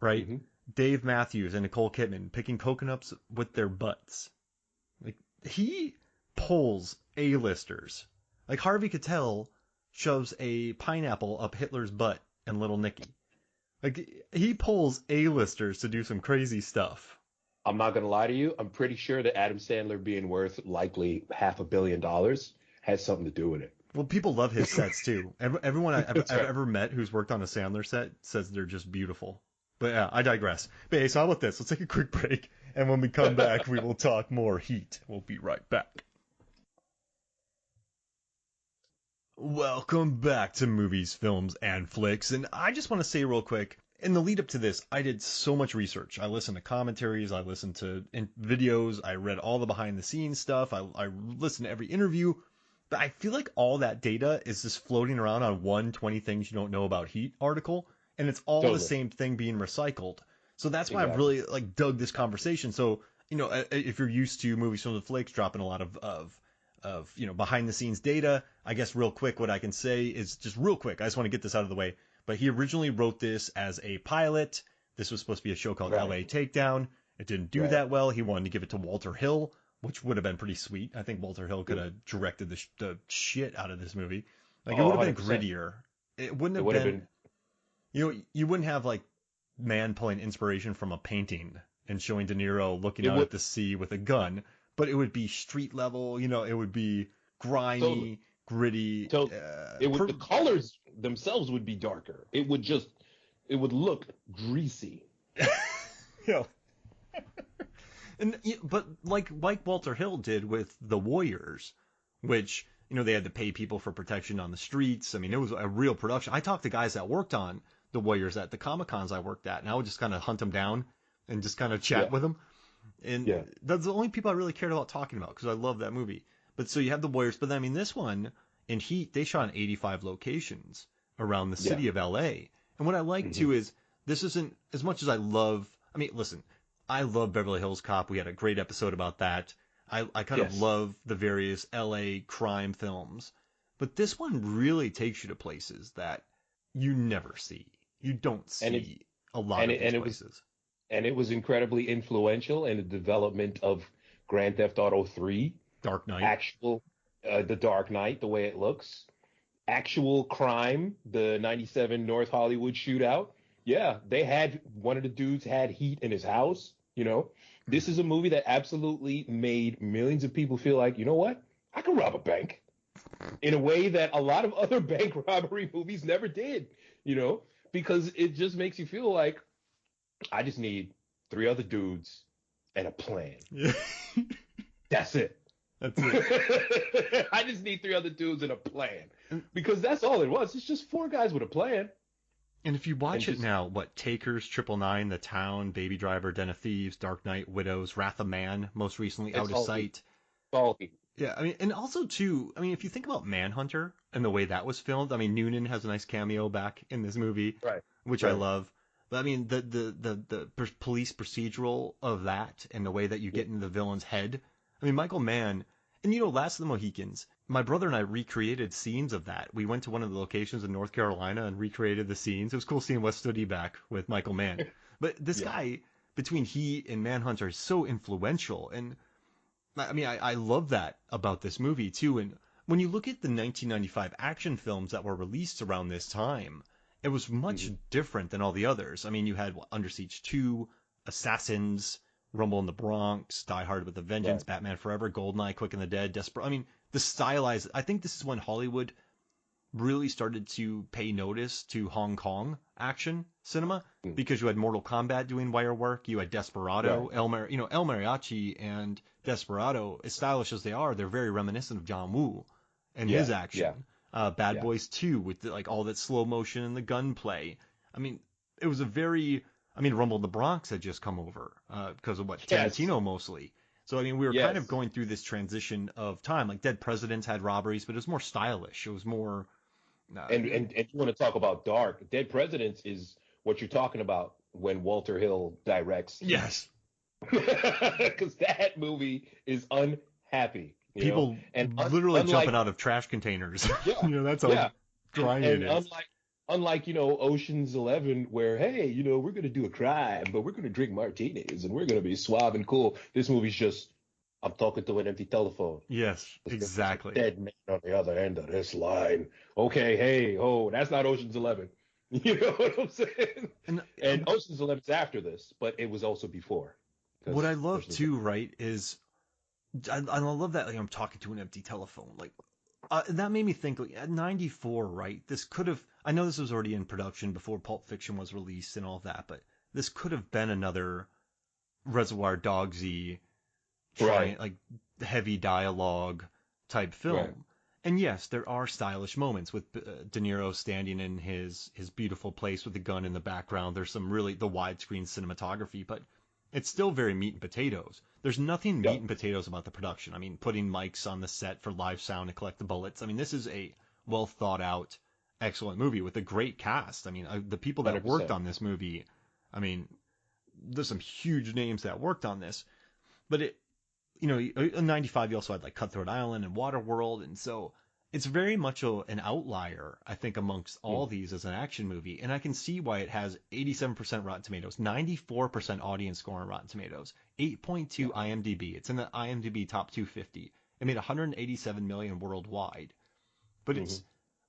right? Mm-hmm. Dave Matthews and Nicole Kidman picking coconuts with their butts. Like, he pulls A-listers. Like, Harvey Keitel shoves a pineapple up Hitler's butt in Little Nicky. Like, he pulls A-listers to do some crazy stuff. I'm not going to lie to you. I'm pretty sure that Adam Sandler being worth likely $500 million has something to do with it. Well, people love his sets, too. Everyone I've ever met who's worked on a Sandler set says they're just beautiful. But yeah, I digress. But hey, so how about this? Let's take a quick break, and when we come back, we will talk more Heat. We'll be right back. Welcome back to Movies, Films, and Flicks. And I just want to say real quick, in the lead up to this, I did so much research. I listened to commentaries, I listened to videos, I read all the behind the scenes stuff, I listened to every interview. But I feel like all that data is just floating around on one 20 things you don't know about Heat article, and it's all the same thing being recycled. So that's why I've really dug this conversation. So, if you're used to Movies, Films, and Flicks dropping a lot of behind the scenes data, I guess real quick what I can say is just real quick. I just want to get this out of the way. But he originally wrote this as a pilot. This was supposed to be a show called LA Takedown. It didn't do that well. He wanted to give it to Walter Hill, which would have been pretty sweet. I think Walter Hill could have directed the shit out of this movie. Like, it would have been grittier. It wouldn't have been. You wouldn't have Mann pulling inspiration from a painting and showing De Niro looking out at the sea with a gun, but it would be street level. It would be grimy, gritty. So the colors themselves would be darker. It would look greasy. But like Walter Hill did with The Warriors, which, they had to pay people for protection on the streets. I mean, it was a real production. I talked to guys that worked on The Warriors at the Comic-Cons I worked at, and I would just kind of hunt them down and just kind of chat with them. And that's the only people I really cared about talking about, because I love that movie. But so you have The Warriors, but then, I mean, this one, in Heat, they shot in 85 locations around the city of LA. And what I like, too, is this isn't, as much as I love, I mean, listen, I love Beverly Hills Cop. We had a great episode about that. I kind of love the various LA crime films. But this one really takes you to places that you never see. You don't see a lot of these places. And it was incredibly influential in the development of Grand Theft Auto 3. Dark Knight. The Dark Knight, the way it looks. Actual crime, the 97 North Hollywood shootout. Yeah, one of the dudes had heat in his house, This is a movie that absolutely made millions of people feel like, you know what? I can rob a bank in a way that a lot of other bank robbery movies never did, because it just makes you feel like I just need 3 other dudes and a plan. Yeah. That's it. I just need 3 other dudes and a plan, because that's all it was. It's just 4 guys with a plan. And if you watch it now, Takers, 999, The Town, Baby Driver, Den of Thieves, Dark Knight, Widows, Wrath of Man, most recently Out of Sight. Yeah, I mean, and also too, I mean, if you think about Manhunter and the way that was filmed, I mean, Noonan has a nice cameo back in this movie, which I love. But I mean, the police procedural of that and the way that you get into the villain's head. I mean, Michael Mann, and Last of the Mohicans, my brother and I recreated scenes of that. We went to one of the locations in North Carolina and recreated the scenes. It was cool seeing Wes Studi back with Michael Mann. But this guy, between Heat and Manhunter, is so influential. And I mean, I love that about this movie, too. And when you look at the 1995 action films that were released around this time, it was much different than all the others. I mean, you had Under Siege 2, Assassins, Rumble in the Bronx, Die Hard with a Vengeance, Batman Forever, Goldeneye, Quick and the Dead, Desperate. I mean, the stylized. I think this is when Hollywood really started to pay notice to Hong Kong action cinema, because you had Mortal Kombat doing wire work, you had Desperado, El Mariachi and Desperado, as stylish as they are, they're very reminiscent of John Woo and his action. Bad Boys 2 with all that slow motion and the gunplay. I mean, it was Rumble in the Bronx had just come over because of Tarantino mostly. So, I mean, we were kind of going through this transition of time. Like, Dead Presidents had robberies, but it was more stylish. It was more... And you want to talk about dark. Dead Presidents is what you're talking about when Walter Hill directs. Yes. Because that movie is unhappy. People and literally jumping out of trash containers. yeah, That's how yeah, grimy and it is. unlike Ocean's 11, where hey, we're gonna do a crime, but we're gonna drink martinis and we're gonna be suave and cool. This movie's just I'm talking to an empty telephone. Yes, There's exactly. a dead man on the other end of this line. Okay, hey, that's not Ocean's 11. You know what I'm saying? And Ocean's 11's after this, but it was also before. What I love too, right, is I love that I'm talking to an empty telephone. That made me think, at 94, right? This could have, I know this was already in production before Pulp Fiction was released and all that, but this could have been another Reservoir Dogsy, right, heavy dialogue type film. Right. And yes, there are stylish moments with De Niro standing in his beautiful place with the gun in the background. There's some really, the widescreen cinematography, but it's still very meat and potatoes. There's nothing meat and potatoes about the production. I mean, putting mics on the set for live sound to collect the bullets. I mean, this is a well thought out, excellent movie with a great cast. I mean, the people that 100%. Worked on this movie, I mean, there's some huge names that worked on this. But in 95, you also had Cutthroat Island and Waterworld. And so it's very much an outlier, I think, amongst all these as an action movie. And I can see why it has 87% Rotten Tomatoes, 94% audience score on Rotten Tomatoes, 8.2 IMDb. It's in the IMDb top 250. It made 187 million worldwide. But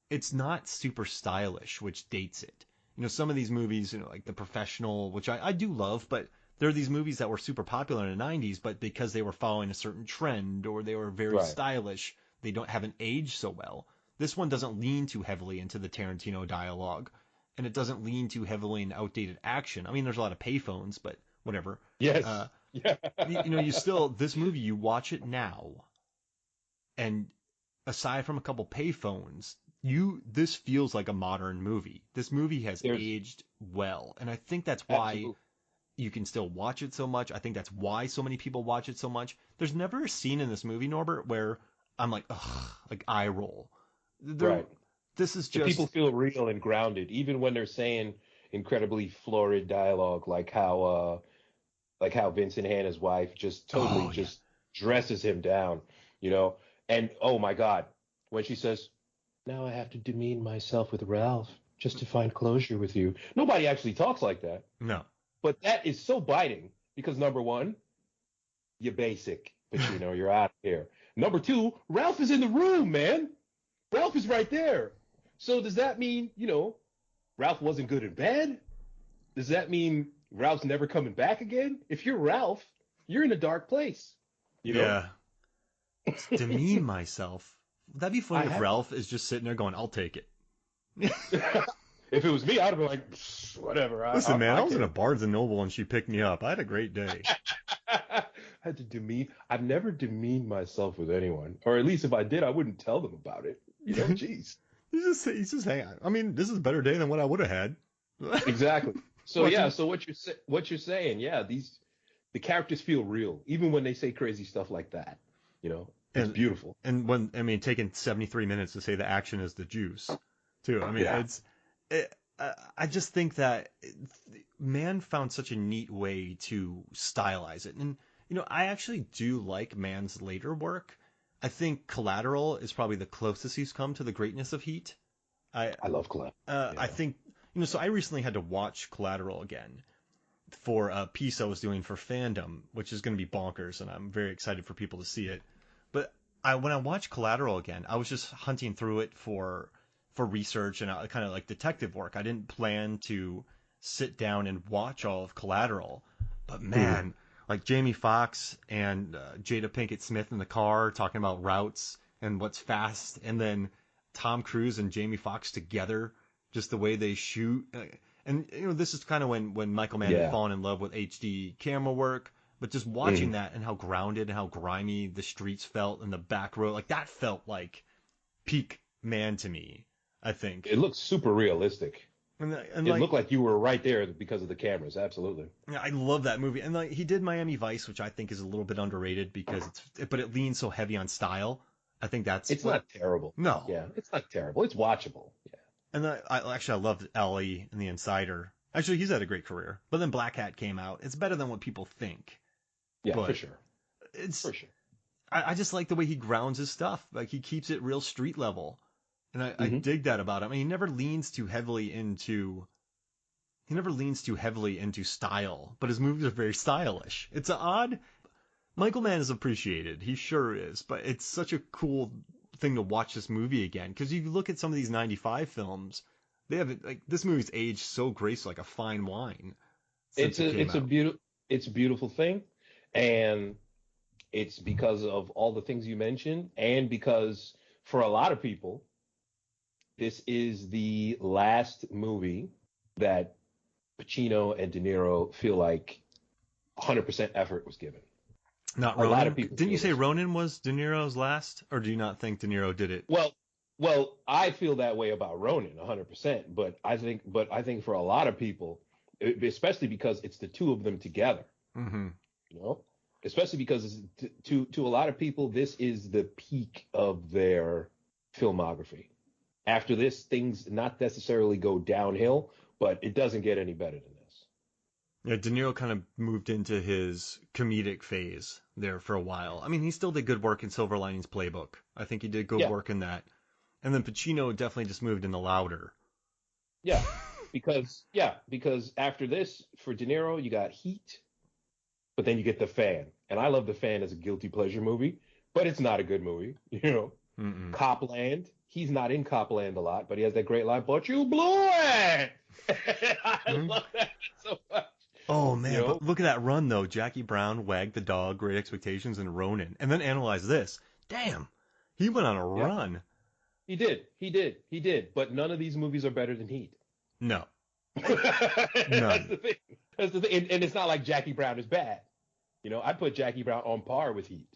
it's not super stylish, which dates it. Some of these movies, like The Professional, which I do love, but there are these movies that were super popular in the 90s, but because they were following a certain trend or they were very stylish, they haven't aged so well. This one doesn't lean too heavily into the Tarantino dialogue, and it doesn't lean too heavily in outdated action. I mean, there's a lot of payphones, but whatever. Yes. You still, this movie, you watch it now, and aside from a couple payphones, this feels like a modern movie. This movie has aged well, and I think that's why you can still watch it so much. I think that's why so many people watch it so much. There's never a scene in this movie, Norbert, where I'm like, ugh, eye roll. Right. This is just... The people feel real and grounded, even when they're saying incredibly florid dialogue, like how Vincent Hanna's wife just totally dresses him down, And oh my God, when she says, "Now I have to demean myself with Ralph just to find closure with you." Nobody actually talks like that. No. But that is so biting because number one, you're basic, Pacino, you're out of here. Number two, Ralph is in the room, man. Ralph is right there. So does that mean, Ralph wasn't good in bed? Does that mean Ralph's never coming back again? If you're Ralph, you're in a dark place. You know? Demean myself. That'd be funny if Ralph is just sitting there going, "I'll take it." If it was me, I'd have been like, whatever. Listen, man, I was in a Barnes and Noble and she picked me up. I had a great day. I had to demean. I've never demeaned myself with anyone, or at least if I did, I wouldn't tell them about it. Jeez. He's just hanging. I mean, this is a better day than what I would have had. Exactly. So So what you're saying, the characters feel real, even when they say crazy stuff like that. It's beautiful. And taking 73 minutes to say the action is the juice, too. I mean, I just think that Mann found such a neat way to stylize it. And, I actually do like Mann's later work. I think Collateral is probably the closest he's come to the greatness of Heat. I love Collateral. I think, so I recently had to watch Collateral again for a piece I was doing for Fandom, which is going to be bonkers, and I'm very excited for people to see it. But when I watched Collateral again, I was just hunting through it for research and kind of like detective work. I didn't plan to sit down and watch all of Collateral, but man, like Jamie Foxx and Jada Pinkett Smith in the car talking about routes and what's fast, and then Tom Cruise and Jamie Foxx together, just the way they shoot. And this is kind of when Michael Mann had fallen in love with HD camera work. But just watching that and how grounded and how grimy the streets felt in the back road, that felt like peak Mann to me, I think. It looked super realistic. And it looked like you were right there because of the cameras. Absolutely. Yeah, I love that movie. And he did Miami Vice, which I think is a little bit underrated but it leans so heavy on style. I think it's not terrible. No. Yeah, it's not terrible. It's watchable. Yeah. And I loved Ellie and The Insider. Actually, he's had a great career. But then Black Hat came out. It's better than what people think. Yeah, for sure. For sure. I just like the way he grounds his stuff. Like he keeps it real street level, and I dig that about him. I mean, he never leans too heavily into style, but his movies are very stylish. It's an odd. Michael Mann is appreciated. He sure is, but it's such a cool thing to watch this movie again because you look at some of these '95 films, they have like this movie's aged so graceful, like a fine wine. Since It's a beautiful thing, and it's because of all the things you mentioned, and because for a lot of people, this is the last movie that Pacino and De Niro feel like 100% effort was given. Not Ronin. A lot of people didn't you say Ronin was De Niro's last, or do you not think De Niro did it? Well, I feel that way about Ronin 100%, but I think for a lot of people, especially because it's the two of them together, mm-hmm. you know, especially because to a lot of people, this is the peak of their filmography. After this, things not necessarily go downhill, but it doesn't get any better than this. Yeah, De Niro kind of moved into his comedic phase there for a while. I mean, he still did good work in Silver Linings Playbook. I think he did good work in that. And then Pacino definitely just moved into louder. Yeah, because after this, for De Niro, you got Heat, but then you get The Fan. And I love The Fan as a guilty pleasure movie, but it's not a good movie, you know. Mm-mm. Copland, he's not in Copland a lot, but he has that great line, "But you blew it!" I love that so much. Oh, man, but look at that run, though. Jackie Brown, Wag the Dog, Great Expectations, and Ronin. And then analyze this. Damn, he went on a run. He did. But none of these movies are better than Heat. No. That's the thing. And it's not like Jackie Brown is bad. You know, I'd put Jackie Brown on par with Heat.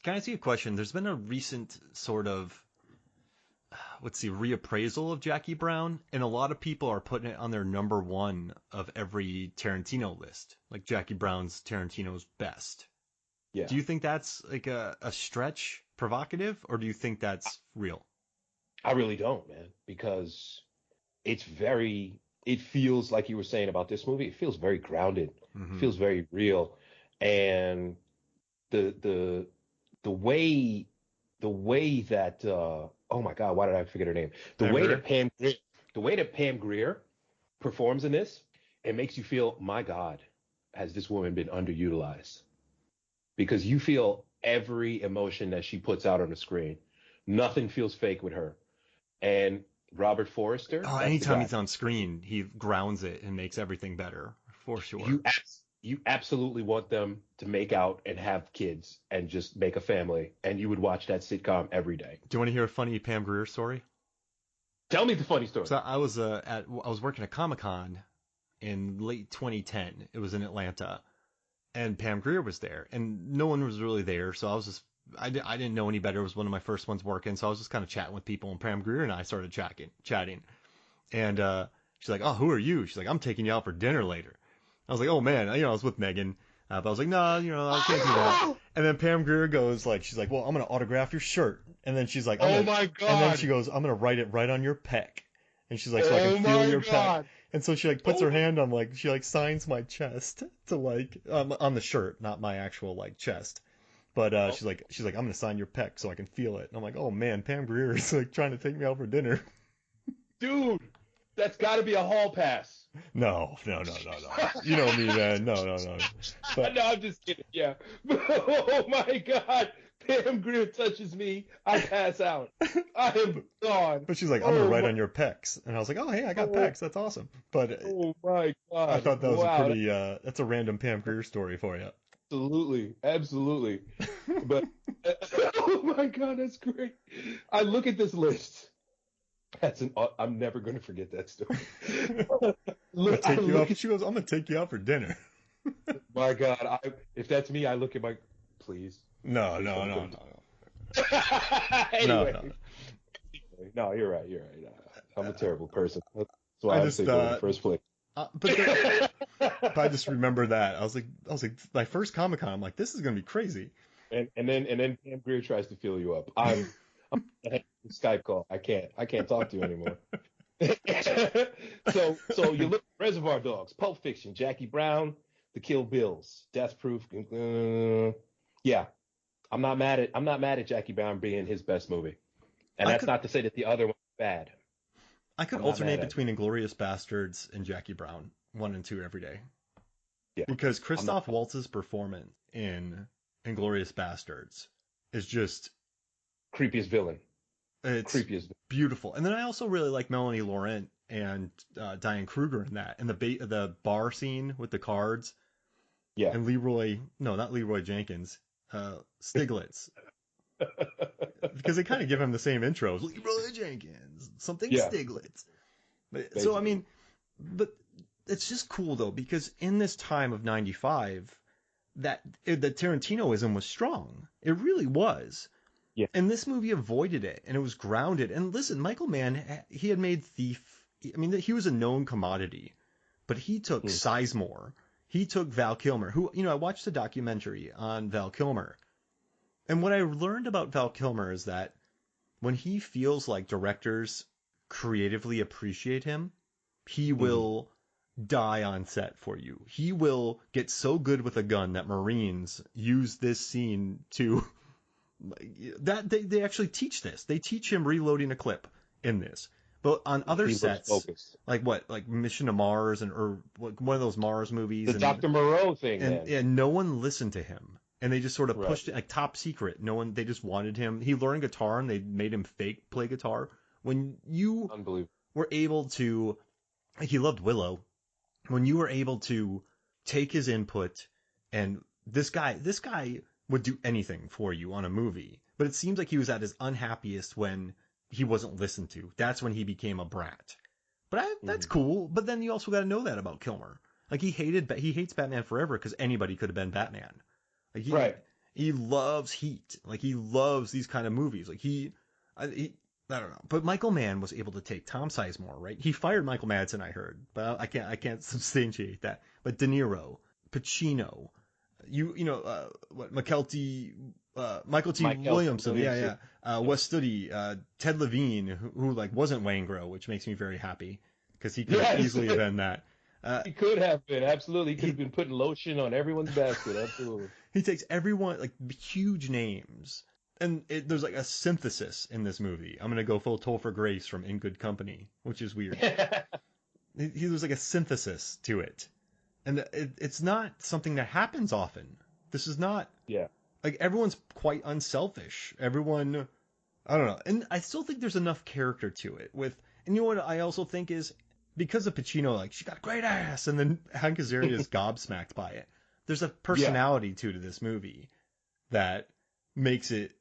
Can I ask you a question? There's been a recent sort of, reappraisal of Jackie Brown, and a lot of people are putting it on their number one of every Tarantino list. Like Jackie Brown's Tarantino's best. Yeah. Do you think that's like a stretch, provocative, or do you think that's real? I really don't, man, because it feels like you were saying about this movie, it feels very grounded. Mm-hmm. It feels very real. And the way that oh my God, why did I forget her name? The way that Pam Grier performs in this, it makes you feel, my God, has this woman been underutilized? Because you feel every emotion that she puts out on the screen. Nothing feels fake with her. And Robert Forster. Oh, anytime he's on screen, he grounds it and makes everything better, for sure. You absolutely want them to make out and have kids and just make a family, and you would watch that sitcom every day. Do you want to hear a funny Pam Grier story? Tell me the funny story. So I was working at Comic-Con in late 2010. It was in Atlanta, and Pam Grier was there, and no one was really there, so I didn't know any better. It was one of my first ones working, so I was just kind of chatting with people, and Pam Grier and I started chatting. And she's like, "Oh, who are you?" She's like, "I'm taking you out for dinner later." I was like, "Oh, man." I was with Megan, but I was like, "No, I can't do that." And then Pam Grier she's like, "Well, I'm going to autograph your shirt." And then she's like, "Oh, my God." And then she goes, "I'm going to write it right on your pec." And she's like, "So I can feel your pec." And so she puts her hand on she signs my chest to on the shirt, not my actual chest. But she's like, "I'm gonna sign your pec so I can feel it." And I'm like, "Oh man, Pam Grier is trying to take me out for dinner." Dude, that's got to be a hall pass. No. You know me, man. No. But, no, I'm just kidding. Yeah. Oh my God, Pam Grier touches me, I pass out. I am gone. But she's like, "I'm gonna write on your pecs," and I was like, "Oh hey, I got pecs. That's awesome." But oh my God, I thought that was a pretty. That's a random Pam Grier story for you. Absolutely. But oh my God, that's great. I look at this list. I'm never going to forget that story. She goes, "I'm going to take you out for dinner." My God, if that's me, I look at please. No. Anyway. No, you're right. I'm a terrible person. That's why I say in the first place. But I just remember that. I was like, my first Comic-Con, I'm like, this is gonna be crazy. And then Pam Grier tries to fill you up. I'm Skype call. I can't talk to you anymore. So you look at Reservoir Dogs, Pulp Fiction, Jackie Brown, The Kill Bills, Death Proof. Yeah, I'm not mad at Jackie Brown being his best movie, and that's not to say that the other one's bad. I could alternate between Inglourious Bastards and Jackie Brown 1 and 2 every day. Yeah, because Christoph Waltz's performance in Inglourious Bastards is just creepiest villain. It's beautiful. And then I also really like Melanie Laurent and Diane Kruger in that, and the bar scene with the cards. Yeah. And not Leroy Jenkins, Stiglitz. Because they kind of give him the same intros. Leroy Jenkins, Stiglitz. So, I mean, but it's just cool, though, because in this time of 95, that Tarantinoism was strong. It really was. Yeah. And this movie avoided it, and it was grounded. And listen, Michael Mann, he had made Thief. I mean, he was a known commodity, but he took Sizemore. He took Val Kilmer, who, I watched a documentary on Val Kilmer. And what I learned about Val Kilmer is that when he feels like directors creatively appreciate him, he will die on set for you. He will get so good with a gun that Marines use this scene to... that they actually teach this. They teach him reloading a clip in this. But on other sets, like Mission to Mars or one of those Mars movies, the Dr. Moreau thing, and no one listened to him, and they just sort of pushed it like Top Secret. They just wanted him. He learned guitar, and they made him fake play guitar. When you were able to, he loved Willow. When you were able to take his input, and this guy would do anything for you on a movie, but it seems like he was at his unhappiest when he wasn't listened to. That's when he became a brat. But that's cool. But then you also got to know that about Kilmer. Like he hates Batman Forever because anybody could have been Batman. Like he loves Heat. Like he loves these kind of movies. Like I don't know. But Michael Mann was able to take Tom Sizemore, right? He fired Michael Madsen, I heard, but I can't substantiate that. But De Niro, Pacino, Michael T. Williamson, Wes Studi, Ted Levine, who wasn't Waingro, which makes me very happy because he could have easily have been that. He could have been, absolutely. He could have been putting lotion on everyone's basket, absolutely. He takes everyone, like huge names, and there's like a synthesis in this movie. I'm gonna go full Topher Grace from In Good Company, which is weird. There's like a synthesis to it. And it's not something that happens often. This is not... Yeah. Like, everyone's quite unselfish. Everyone... I don't know. And I still think there's enough character to it. And you know what I also think is... Because of Pacino, like, she got a great ass! And then Hank Azaria is gobsmacked by it. There's a personality to this movie that makes it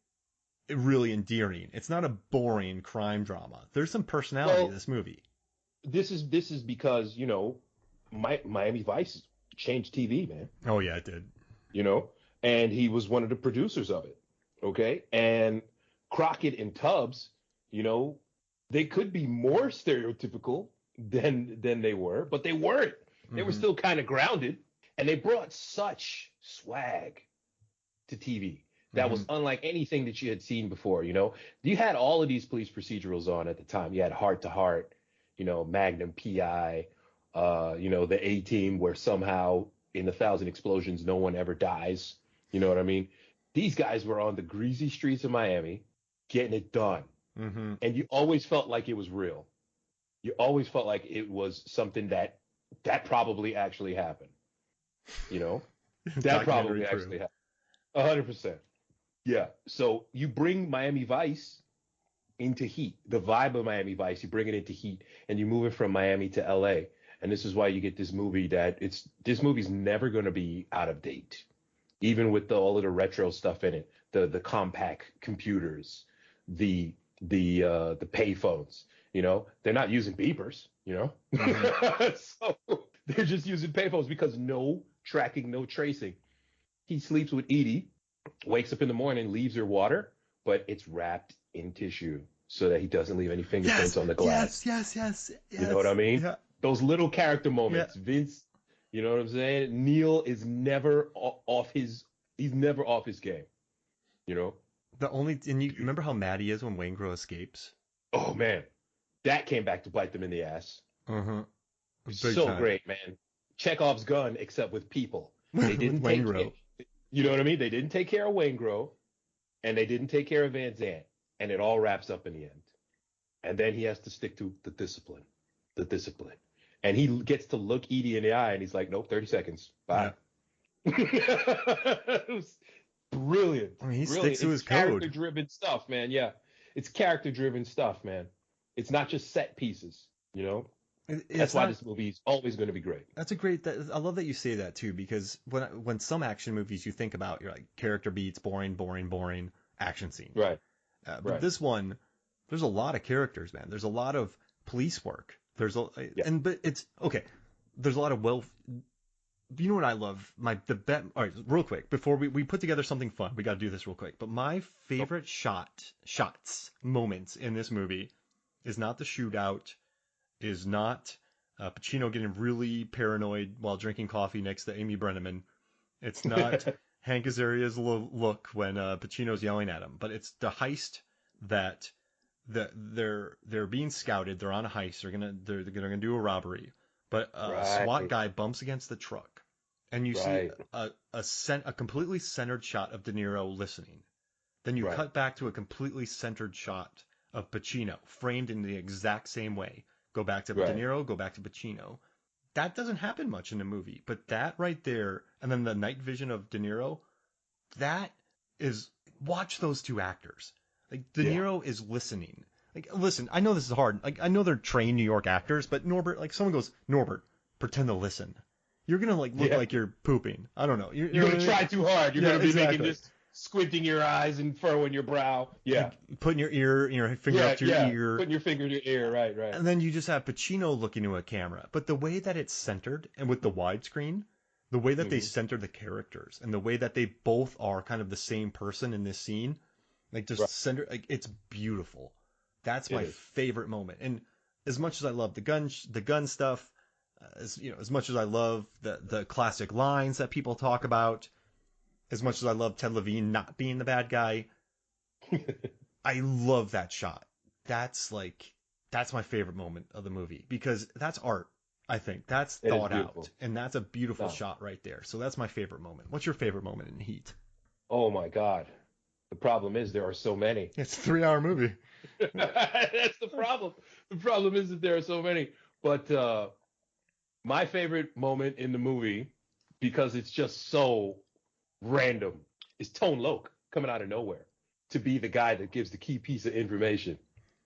really endearing. It's not a boring crime drama. There's some personality to this movie. This is because, Miami Vice changed TV, man. Oh, yeah, it did. And he was one of the producers of it, okay? And Crockett and Tubbs, they could be more stereotypical than they were, but they weren't. They were still kind of grounded, and they brought such swag to TV that was unlike anything that you had seen before, You had all of these police procedurals on at the time. You had Heart to Heart, Magnum PI, the A-Team, where somehow in 1,000 explosions, no one ever dies. You know what I mean? These guys were on the greasy streets of Miami getting it done. And you always felt like it was real. You always felt like it was something that probably actually happened. That probably actually happened. 100%. Yeah. So you bring Miami Vice into Heat, the vibe of Miami Vice, you bring it into Heat, and you move it from Miami to LA. And this is why you get this movie this movie's never going to be out of date, even with all of the retro stuff in it, the compact computers, the payphones. They're not using beepers. So they're just using payphones because no tracking, no tracing. He sleeps with Edie, wakes up in the morning, leaves her water, but it's wrapped in tissue so that he doesn't leave any fingerprints on the glass. Yes. You know what I mean? Yeah. Those little character moments. Yeah. Vince, you know what I'm saying? Neil is never off his game. And you remember how mad he is when Waingro escapes? Oh man. That came back to bite them in the ass. So great, man. Chekhov's gun, except with people. They didn't take Waingro. You know what I mean? They didn't take care of Waingro. and they didn't take care of Van Zant, and it all wraps up in the end. And then he has to stick to the discipline. And he gets to look Edie in the eye, and he's like, nope, 30 seconds. Bye. Yeah. It was brilliant. I mean, he brilliant. sticks to his code. Character-driven stuff, man. Yeah. It's character-driven stuff, man. It's not just set pieces, you know? That's why this movie is always going to be great. That's a great. I love that you say that too, because when some action movies you think about, you're like character beats, boring, action scene. Right. But this one, there's a lot of characters, man. There's a lot of police work. But it's okay. There's a lot of You know what I love? All right, real quick before we put together something fun, we got to do this real quick. But my favorite moments in this movie is not the shootout. Is not Pacino getting really paranoid while drinking coffee next to Amy Brenneman. It's not Hank Azaria's look when Pacino's yelling at him. But it's the heist that they're being scouted. They're on a heist. They're gonna do a robbery. But a SWAT guy bumps against the truck, and you see a completely centered shot of De Niro listening. Then you cut back to a completely centered shot of Pacino, framed in the exact same way. Go back to De Niro, go back to Pacino. That doesn't happen much in the movie, but that right there, and then the night vision of De Niro, watch those two actors. Like, De Niro is listening. Like, listen, I know this is hard. Like, I know they're trained New York actors, but Norbert, like, someone goes, Norbert, pretend to listen. You're gonna, like, look like you're pooping. I don't know. You're gonna try too hard. You're gonna be making this... Squinting your eyes and furrowing your brow. Yeah. Like putting your finger up to your ear. Putting your finger to your ear, right. And then you just have Pacino looking to a camera. But the way that it's centered, and with the widescreen, the way that they center the characters, and the way that they both are kind of the same person in this scene, like just center, like it's beautiful. That's my favorite moment. And as much as I love the gun stuff, as much as I love the classic lines that people talk about, as much as I love Ted Levine not being the bad guy, I love that shot. That's my favorite moment of the movie, because that's art. I think that's thought out, and that's a beautiful shot right there. So that's my favorite moment. What's your favorite moment in Heat? Oh my God. The problem is there are so many. It's a 3-hour movie. That's the problem. The problem is that there are so many. But my favorite moment in the movie, because it's just so random, is Tone Loc coming out of nowhere to be the guy that gives the key piece of information.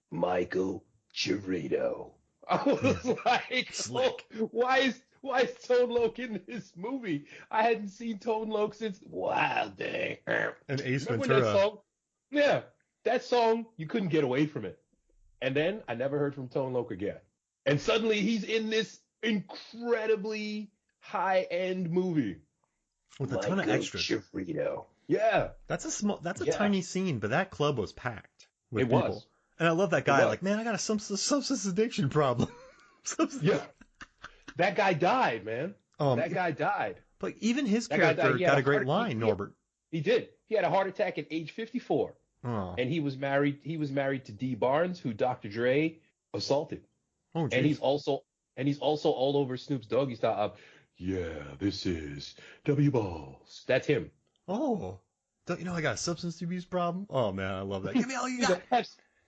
Michael Chirito. I was like, why is Tone Loc in this movie? I hadn't seen Tone Loc since Wild Day. And Ace Ventura. That song? Yeah, that song, you couldn't get away from it. And then I never heard from Tone Loc again. And suddenly he's in this incredibly high-end movie with a ton of extras. Chirito. Yeah. That's a tiny scene, but that club was packed with people. Was. And I love that guy. Like, man, I got a substance addiction problem. Yeah. That guy died, man. That guy died. But even his character got a great line, Norbert. He did. He had a heart attack at age 54. Oh. And he was married to Dee Barnes, who Dr. Dre assaulted. Oh, geez. And he's also all over Snoop's Doggy Style. Yeah, this is W Balls. That's him. Oh, don't you know I got a substance abuse problem? Oh man, I love that. Give me all you got.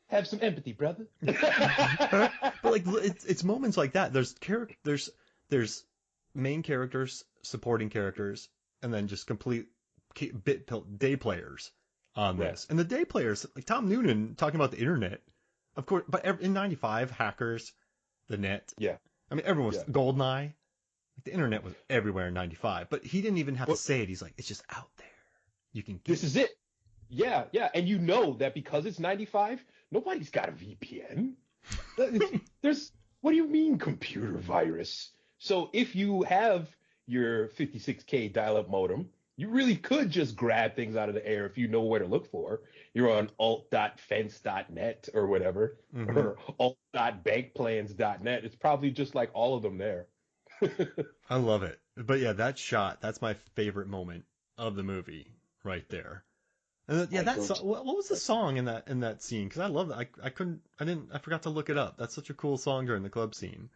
Have some empathy, brother. But like, it's moments like that. There's main characters, supporting characters, and then just complete day players on this. And the day players, like Tom Noonan talking about the internet, of course. But in '95, hackers, the net. Yeah. I mean, everyone was GoldenEye. The internet was everywhere in '95, but he didn't even have to say it. He's like, it's just out there. You can. This is it. Yeah. And you know that because it's '95, nobody's got a VPN. What do you mean computer virus? So if you have your 56K dial-up modem, you really could just grab things out of the air if you know where to look for. You're on alt.fence.net or whatever, or alt.bankplans.net. It's probably just like all of them there. I love it. But yeah, that shot, that's my favorite moment of the movie right there. And what was the song in that scene? Because I love that. I forgot to look it up. That's such a cool song during the club scene.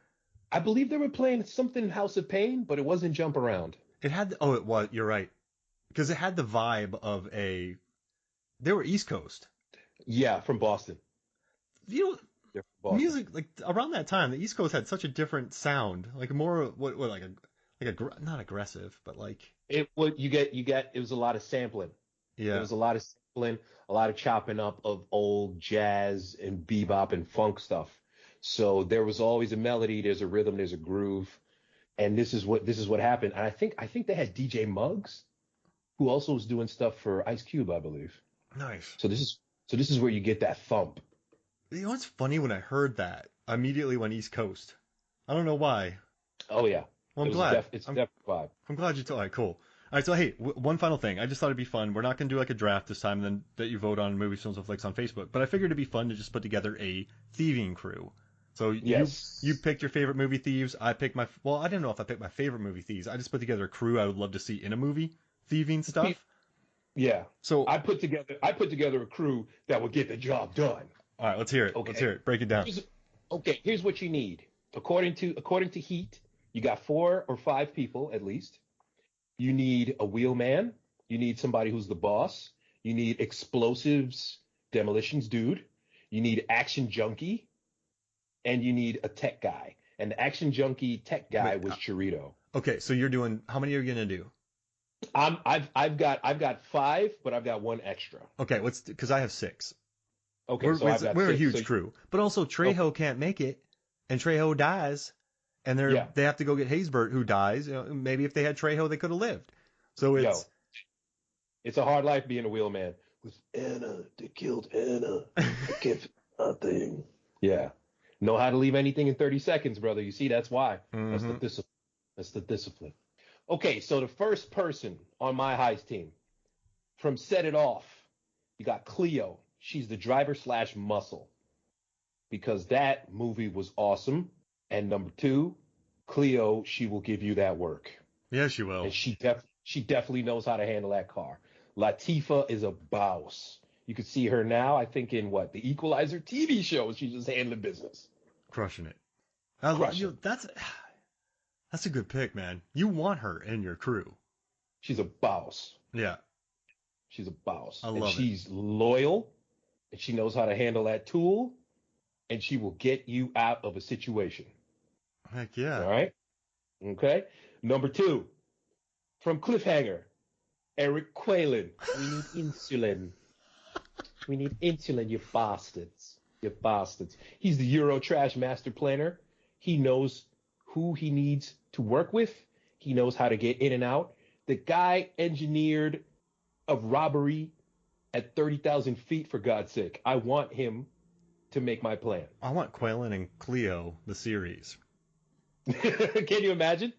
I believe they were playing something House of Pain, but it wasn't Jump Around. It was. You're right. Because it had the vibe of a They were East Coast. Yeah, from Boston. You know, They're from Boston. music like around that time, the East Coast had such a different sound, like more what not aggressive, but like It what you get it was a lot of sampling. It yeah. was a lot of sampling, a lot of chopping up of old jazz and bebop and funk stuff. So there was always a melody, there's a rhythm, there's a groove, and this is what happened. And I think they had DJ Muggs, who also was doing stuff for Ice Cube, I believe. Nice. So this is where you get that thump. You know what's funny when I heard that? I immediately went East Coast. I don't know why. Oh yeah, Well, I'm glad. it's definitely vibe. I'm glad you told. All right, cool. All right, so hey, one final thing. I just thought it'd be fun. We're not gonna do like a draft this time, and then that you vote on movies, films, and flicks on Facebook. But I figured it'd be fun to just put together a thieving crew. So Yes. you picked your favorite movie thieves. I picked I don't know if I picked my favorite movie thieves. I just put together a crew I would love to see in a movie thieving stuff. Yeah. So I put together a crew that will get the job done. all right, let's hear it. Okay. Let's hear it. Break it down. Here's what you need. According to Heat, you got 4 or 5 people at least. You need a wheelman. You need somebody who's the boss. You need explosives, demolitions dude. You need action junkie, and you need a tech guy. And the action junkie tech guy was Chirito. Okay, so you're doing. How many are you gonna do? I've got 5, but I've got 1 extra. Okay, because I have 6. Okay, We're, so I've got we're a 6, huge so crew, but also Trejo can't make it, and Trejo dies, and they have to go get Haysbert, who dies. You know, maybe if they had Trejo, they could have lived. So it's a hard life being a wheelman. With Anna, they killed Anna. I can't feel nothing. Yeah, know how to leave anything in 30 seconds, brother. You see, that's why. That's the discipline. That's the discipline. Okay, so the first person on my heist team from Set It Off, you got Cleo. She's the driver / muscle, because that movie was awesome. And number 2, Cleo, she will give you that work. Yeah, she will. And she definitely knows how to handle that car. Latifah is a boss. You could see her now, I think, in the Equalizer TV show. She's just handling business. Crushing it. That's a good pick, man. You want her in your crew. She's a boss. Yeah. She's a boss. I love it. She's loyal, and she knows how to handle that tool, and she will get you out of a situation. Heck yeah. All right? Okay. Number 2, from Cliffhanger, Eric Quaylen. We need insulin. We need insulin, you bastards. You bastards. He's the Eurotrash master planner. He knows who he needs to work with. He knows how to get in and out. The guy engineered a robbery at 30,000 feet, for God's sake. I want him to make my plan. I want Quaylen and Cleo, the series. Can you imagine?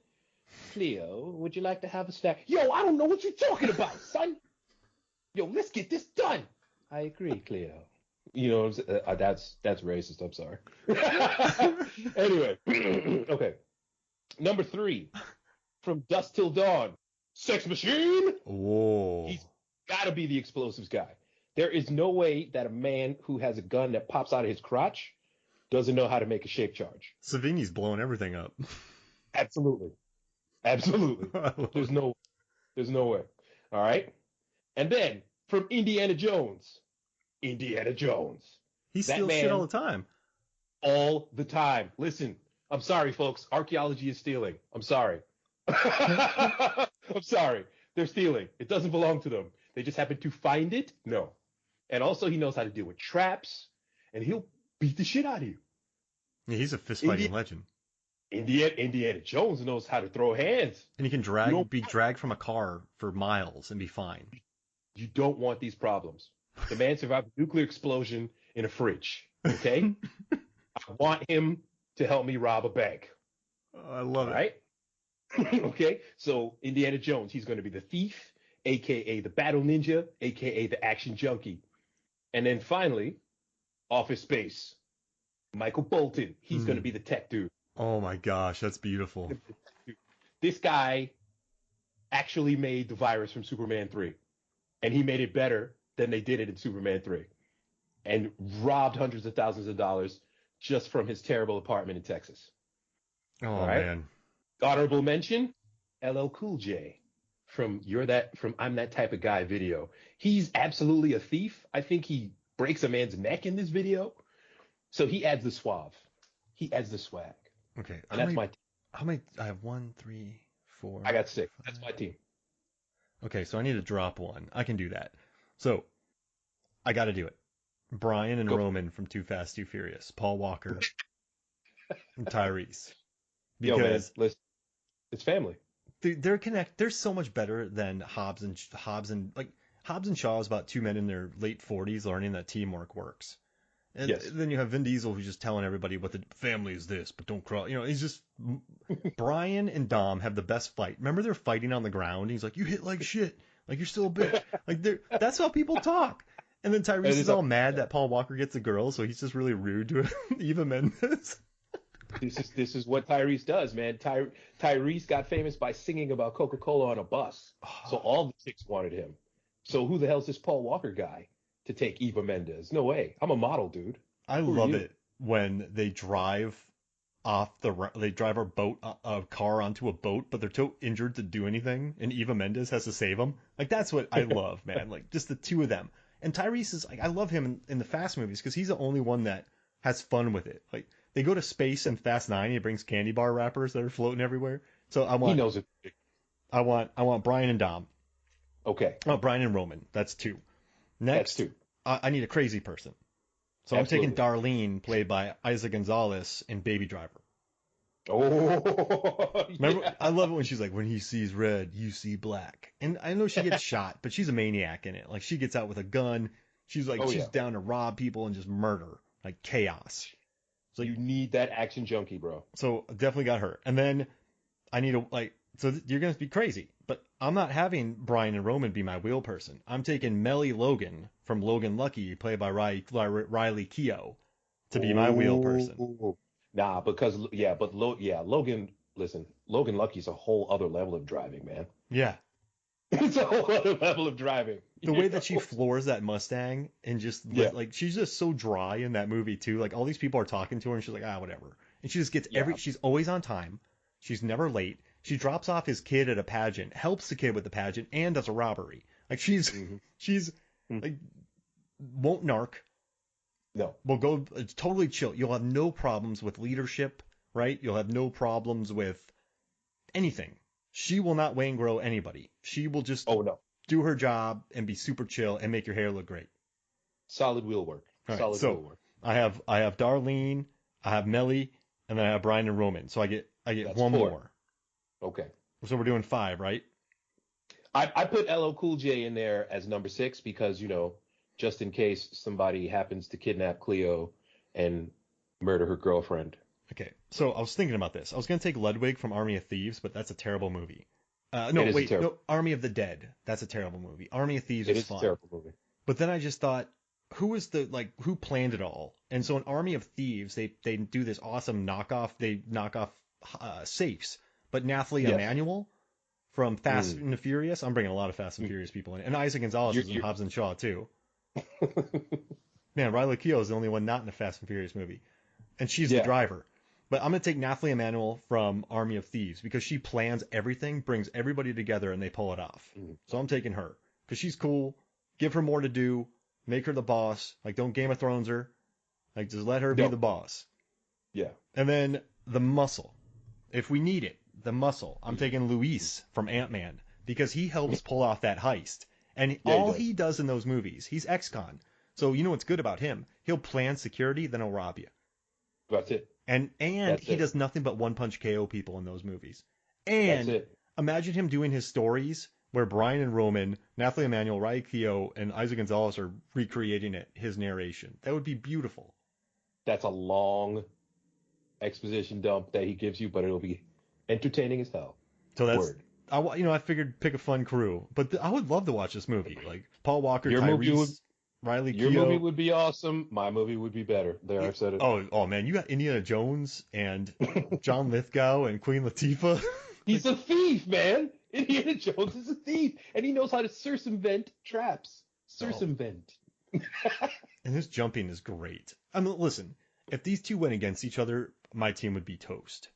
Cleo, would you like to have a snack? Yo, I don't know what you're talking about, son. Yo, let's get this done. I agree, Cleo. You know, that's racist. I'm sorry. Anyway, okay. Number 3, from Dusk Till Dawn, Sex Machine. Whoa. He's got to be the explosives guy. There is no way that a man who has a gun that pops out of his crotch doesn't know how to make a shape charge. Savini's blowing everything up. Absolutely. There's no way. All right. And then from Indiana Jones. He steals shit all the time. All the time. Listen, I'm sorry, folks. Archaeology is stealing. I'm sorry. I'm sorry. They're stealing. It doesn't belong to them. They just happen to find it? No. And also, he knows how to deal with traps, and he'll beat the shit out of you. Yeah, he's a fist-fighting legend. Indiana Jones knows how to throw hands. And he can be dragged from a car for miles and be fine. You don't want these problems. The man survived a nuclear explosion in a fridge, okay? I want him to help me rob a bank. Oh, I love it. Right? Okay? So Indiana Jones, he's going to be the thief, a.k.a. the battle ninja, a.k.a. the action junkie. And then finally, Office Space. Michael Bolton, he's going to be the tech dude. Oh my gosh, that's beautiful. This guy actually made the virus from Superman 3. And he made it better than they did it in Superman 3. And robbed hundreds of thousands of dollars just from his terrible apartment in Texas. Oh, man. Honorable mention, LL Cool J from I'm That Type of Guy video. He's absolutely a thief. I think he breaks a man's neck in this video. So he adds the suave. He adds the swag. Okay. And that's my team. How many? I have 1, 3, 4. I got 6. 5. That's my team. Okay, so I need to drop one. I can do that. So I got to do it. Brian and Roman from Too Fast, Too Furious. Paul Walker and Tyrese. Yo, man, Because listen, it's family. they're so much better than Hobbs and Shaw is about two men in their late 40s learning that teamwork works. And Yes. then you have Vin Diesel who's just telling everybody what the family is this, but don't cross. He's just Brian and Dom have the best fight. Remember they're fighting on the ground. He's like, "You hit like shit. Like you're still a bitch." Like that's how people talk. And then Tyrese is all mad that Paul Walker gets a girl, so he's just really rude to Eva Mendes. This is what Tyrese does, man. Tyrese got famous by singing about Coca-Cola on a bus. So all the chicks wanted him. So who the hell's this Paul Walker guy to take Eva Mendes? No way. I'm a model, dude. I love it when they drive a car onto a boat, but they're too injured to do anything, and Eva Mendes has to save them. Like that's what I love, man. Like just the two of them. And Tyrese is like, I love him in the Fast movies because he's the only one that has fun with it. Like they go to space in Fast 9, he brings candy bar wrappers that are floating everywhere. So he knows it. I want Brian and Dom. Okay. Oh, Brian and Roman. That's 2. Next, that's 2. I need a crazy person. So Absolutely. I'm taking Darlene, played by Isa Gonzalez in Baby Driver. Oh, remember? Yeah. I love it when she's like, "When he sees red, you see black." And I know she gets shot, but she's a maniac in it. Like she gets out with a gun. She's like, she's down to rob people and just murder, like chaos. So you need that action junkie, bro. So definitely got her. And then I need you're gonna be crazy, but I'm not having Brian and Roman be my wheel person. I'm taking Melly Logan from Logan Lucky, played by Riley Keough, to be my wheel person. Nah, because Logan. Listen, Logan Lucky's a whole other level of driving, man. Yeah, it's a whole other level of driving. The way that she floors that Mustang and just like she's just so dry in that movie too. Like all these people are talking to her and she's like, whatever. And she just gets she's always on time. She's never late. She drops off his kid at a pageant, helps the kid with the pageant, and does a robbery. Like she's like won't narc. No. Will go totally chill. You'll have no problems with leadership, right? You'll have no problems with anything. She will not Wayne Grow anybody. She will just do her job and be super chill and make your hair look great. Solid wheel work. Right, wheel work. I have Darlene, I have Melly, and then I have Brian and Roman. So I get That's one 4. more. Okay. So we're doing 5, right? I put LL Cool J in there as number 6 because, just in case somebody happens to kidnap Cleo and murder her girlfriend. Okay, so I was thinking about this. I was going to take Ludwig from Army of Thieves, but that's a terrible movie. Army of the Dead. That's a terrible movie. Army of Thieves is fun. It is a terrible movie. But then I just thought, who planned it all? And so in Army of Thieves, they do this awesome knockoff. They knock off safes. But Nathalie Emmanuel from Fast and the Furious, I'm bringing a lot of Fast and Furious people in. And Isa Gonzalez is in Hobbs and Shaw, too. Man, Riley Keough is the only one not in a Fast and Furious movie. And she's the driver. But I'm going to take Nathalie Emmanuel from Army of Thieves because she plans everything, brings everybody together, and they pull it off. So I'm taking her because she's cool. Give her more to do. Make her the boss. Like, don't Game of Thrones her. Like, just let her be the boss. Yeah. And then the muscle. If we need it, the muscle. I'm taking Luis from Ant-Man because he helps pull off that heist. And he does in those movies, he's ex-con. So you know what's good about him? He'll plan security, then he'll rob you. That's it. And he does nothing but one-punch KO people in those movies. And imagine him doing his stories where Brian and Roman, Nathalie Emmanuel, Riley Keough, and Isa Gonzalez are recreating his narration. That would be beautiful. That's a long exposition dump that he gives you, but it'll be entertaining as hell. So that's I figured pick a fun crew, but I would love to watch this movie. Like Paul Walker, Tyrese, Riley Keough. Your movie would be awesome. My movie would be better. There, I've said it. Oh man, you got Indiana Jones and John Lithgow and Queen Latifah. He's a thief, man. Indiana Jones is a thief, and he knows how to circumvent traps. Circumvent. And his jumping is great. I mean, listen, if these two went against each other, my team would be toast.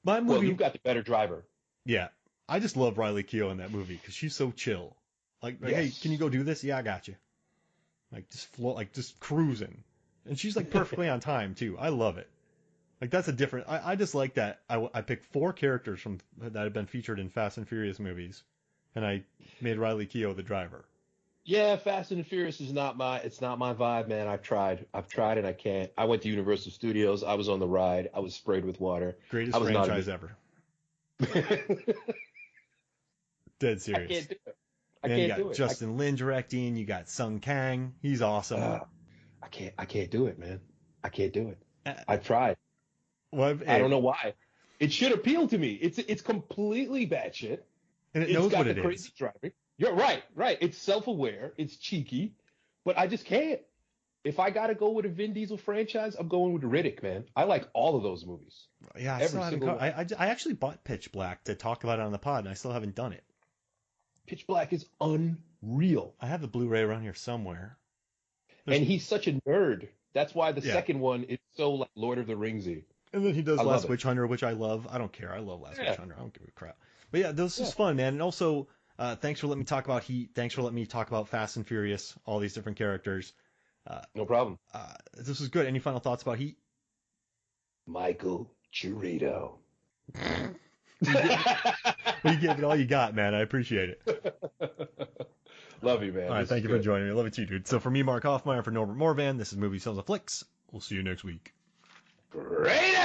My movie, well, you've got the better driver. Yeah. I just love Riley Keough in that movie because she's so chill. Like hey, can you go do this? Yeah, I got you. Like just float, like just cruising, and she's like perfectly on time too. I love it. Like that's a different. I just like that. I picked 4 characters from that have been featured in Fast and Furious movies, and I made Riley Keough the driver. Yeah, Fast and Furious is not my vibe, man. I've tried and I can't. I went to Universal Studios. I was on the ride. I was sprayed with water. Greatest franchise ever. Dead serious. I can't do it. And you got Justin Lin directing. You got Sung Kang. He's awesome. I can't do it, man. I can't do it. I've tried. Well, I don't know why. It should appeal to me. It's completely batshit. And it knows what it is. It's got the crazy driving. You're right. It's self-aware. It's cheeky, but I just can't. If I gotta go with a Vin Diesel franchise, I'm going with Riddick, man. I like all of those movies. Yeah, I actually bought Pitch Black to talk about it on the pod, and I still haven't done it. Pitch Black is unreal. I have the Blu-ray around here somewhere. And he's such a nerd. That's why the second one is so like Lord of the Ringsy. And then he does Last Witch Hunter, which I love. I don't care. I love Last Witch Hunter. I don't give a crap. But yeah, this is fun, man. And also, thanks for letting me talk about Heat. Thanks for letting me talk about Fast and Furious, all these different characters. No problem. This was good. Any final thoughts about Heat? Michael Chirito. You gave it all you got, man. I appreciate it. Love you, man. All right, thank you for joining me. Love you too, dude. So for me, Mark Hoffmeyer, for Norbert Morvan, this is Movie Sales and Flicks. We'll see you next week. Great